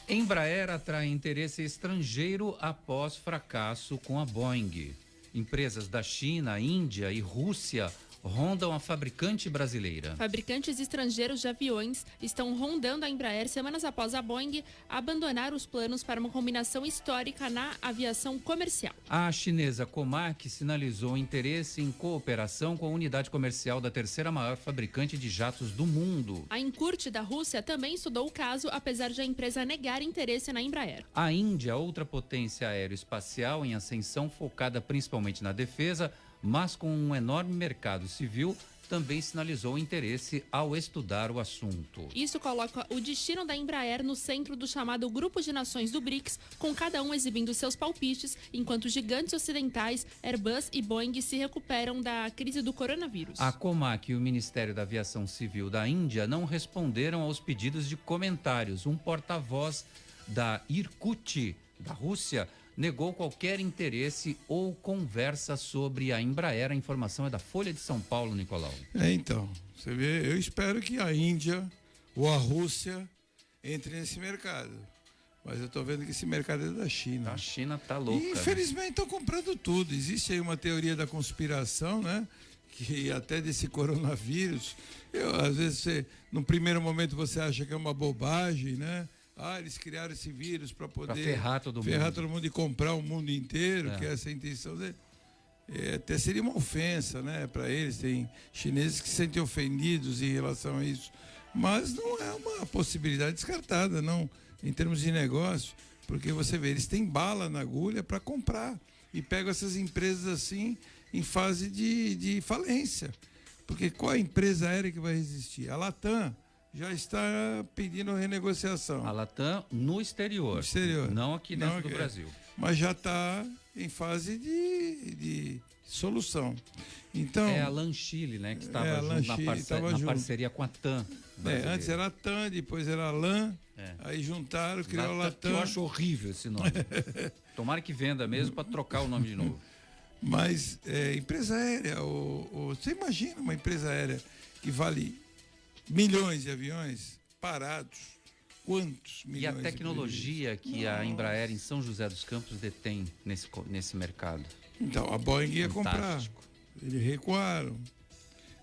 Embraer atrai interesse estrangeiro após fracasso com a Boeing. Empresas da China, Índia e Rússia rondam a fabricante brasileira. Fabricantes estrangeiros de aviões estão rondando a Embraer semanas após a Boeing abandonar os planos para uma combinação histórica na aviação comercial. A chinesa Comac sinalizou interesse em cooperação com a unidade comercial da terceira maior fabricante de jatos do mundo. A Incurt da Rússia também estudou o caso, apesar de a empresa negar interesse na Embraer. A Índia, outra potência aeroespacial em ascensão focada principalmente na defesa, mas com um enorme mercado civil, também sinalizou interesse ao estudar o assunto. Isso coloca o destino da Embraer no centro do chamado Grupo de Nações do BRICS, com cada um exibindo seus palpites, enquanto gigantes ocidentais, Airbus e Boeing se recuperam da crise do coronavírus. A Comac e o Ministério da Aviação Civil da Índia não responderam aos pedidos de comentários. Um porta-voz da Irkut, da Rússia, negou qualquer interesse ou conversa sobre a Embraer. A informação é da Folha de São Paulo, Nicolau. Então, você vê, eu espero que a Índia ou a Rússia entre nesse mercado. Mas eu estou vendo que esse mercado é da China. A China tá louca. E, infelizmente, estão comprando tudo. Existe aí uma teoria da conspiração, né? Que até desse coronavírus, às vezes, no primeiro momento você acha que é uma bobagem, né? Eles criaram esse vírus para poder ferrar todo mundo e comprar o mundo inteiro, que é essa a intenção dele. Até seria uma ofensa, né, para eles. Tem chineses que se sentem ofendidos em relação a isso. Mas não é uma possibilidade descartada, não, em termos de negócio, porque você vê, eles têm bala na agulha para comprar e pegam essas empresas assim em fase de falência. Porque qual é a empresa aérea que vai resistir? A Latam já está pedindo renegociação. A Latam no exterior. Não aqui dentro do Brasil. Mas já está em fase de solução. Então, é a LAN Chile, né? Que estava na parceria com a TAM. Antes era a TAM, depois era a LAN. Aí juntaram, criou a Latam. Eu acho horrível esse nome. Tomara que venda mesmo para trocar o nome de novo. Mas empresa aérea, você imagina uma empresa aérea que vale milhões de aviões parados, quantos milhões? E a tecnologia que a Embraer em São José dos Campos detém nesse mercado? Então, a Boeing ia comprar, eles recuaram,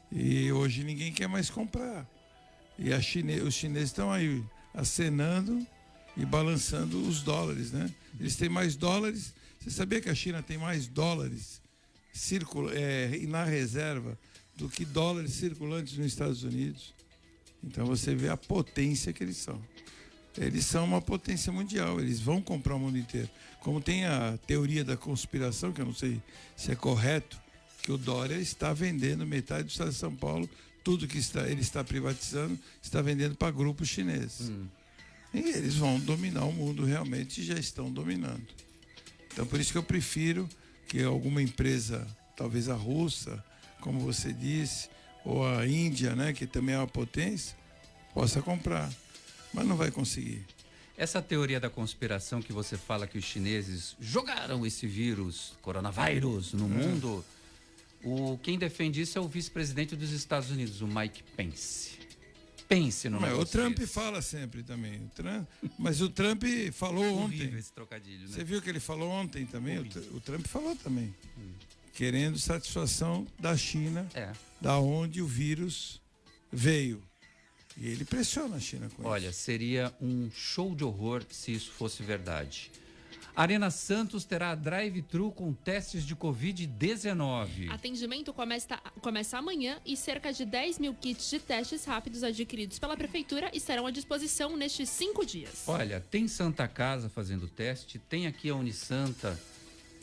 e hoje ninguém quer mais comprar. E os chineses estão aí acenando e balançando os dólares, né? Eles têm mais dólares. Você sabia que a China tem mais dólares na reserva do que dólares circulantes nos Estados Unidos? Então você vê a potência que eles são. Eles são uma potência mundial, eles vão comprar o mundo inteiro. Como tem a teoria da conspiração, que eu não sei se é correto, que o Dória está vendendo metade do estado de São Paulo, tudo que ele está privatizando, está vendendo para grupos chineses. E eles vão dominar o mundo realmente, e já estão dominando. Então por isso que eu prefiro que alguma empresa, talvez a russa, como você disse, ou a Índia, né, que também é uma potência, possa comprar, mas não vai conseguir. Essa teoria da conspiração que você fala que os chineses jogaram esse vírus, coronavírus, no mundo, quem defende isso é o vice-presidente dos Estados Unidos, o Mike Pence. Pense no negócio. O Trump fala sempre também, mas o Trump falou ontem. Esse trocadilho, né? Você viu que ele falou ontem também? O Trump falou também. Querendo satisfação da China, da onde o vírus veio. E ele pressiona a China com isso. Olha, seria um show de horror se isso fosse verdade. Arena Santos terá drive-thru com testes de Covid-19. Atendimento começa amanhã e cerca de 10 mil kits de testes rápidos adquiridos pela Prefeitura estarão à disposição nestes 5 dias. Olha, tem Santa Casa fazendo teste, tem aqui a Unisanta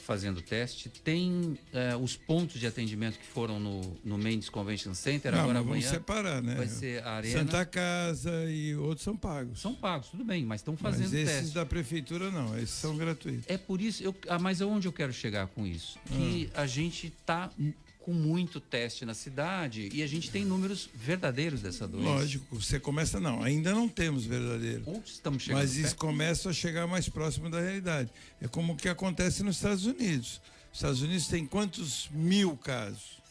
fazendo teste, tem os pontos de atendimento que foram no Mendes Convention Center. Agora amanhã vamos separar, né? Vai ser a Arena. Santa Casa e outros são pagos. São pagos, tudo bem, mas estão fazendo teste. Mas esses da prefeitura não, esses são gratuitos. É por isso, mas aonde eu quero chegar com isso? Que a gente está com muito teste na cidade e a gente tem números verdadeiros dessa doença. Lógico, você começa, ainda não temos verdadeiro. Ou estamos chegando mas isso começa a chegar mais próximo da realidade. É como o que acontece nos Estados Unidos. Os Estados Unidos tem quantos mil casos?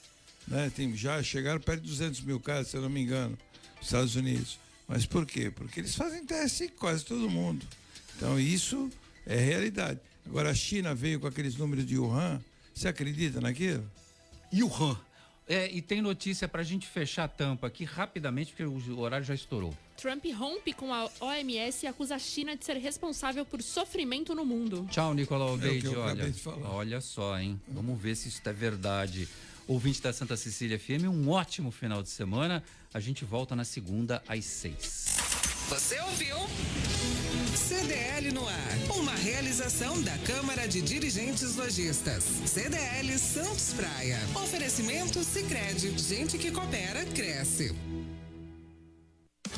Né? Já chegaram perto de 200 mil casos, se eu não me engano, nos Estados Unidos. Mas por quê? Porque eles fazem teste em quase todo mundo. Então isso é realidade. Agora a China veio com aqueles números de Wuhan, você acredita naquilo? Wuhan. E tem notícia pra gente fechar a tampa aqui rapidamente, porque o horário já estourou. Trump rompe com a OMS e acusa a China de ser responsável por sofrimento no mundo. Tchau, Nicolau Obeide. Olha, olha só, hein? Vamos ver se isso é verdade. Ouvinte da Santa Cecília FM, um ótimo final de semana. A gente volta na segunda às 6. Você ouviu? CDL no ar. Uma realização da Câmara de Dirigentes Lojistas. CDL Santos Praia. Oferecimento Sicredi. Gente que coopera, cresce.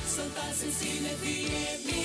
Santa Cecília FM.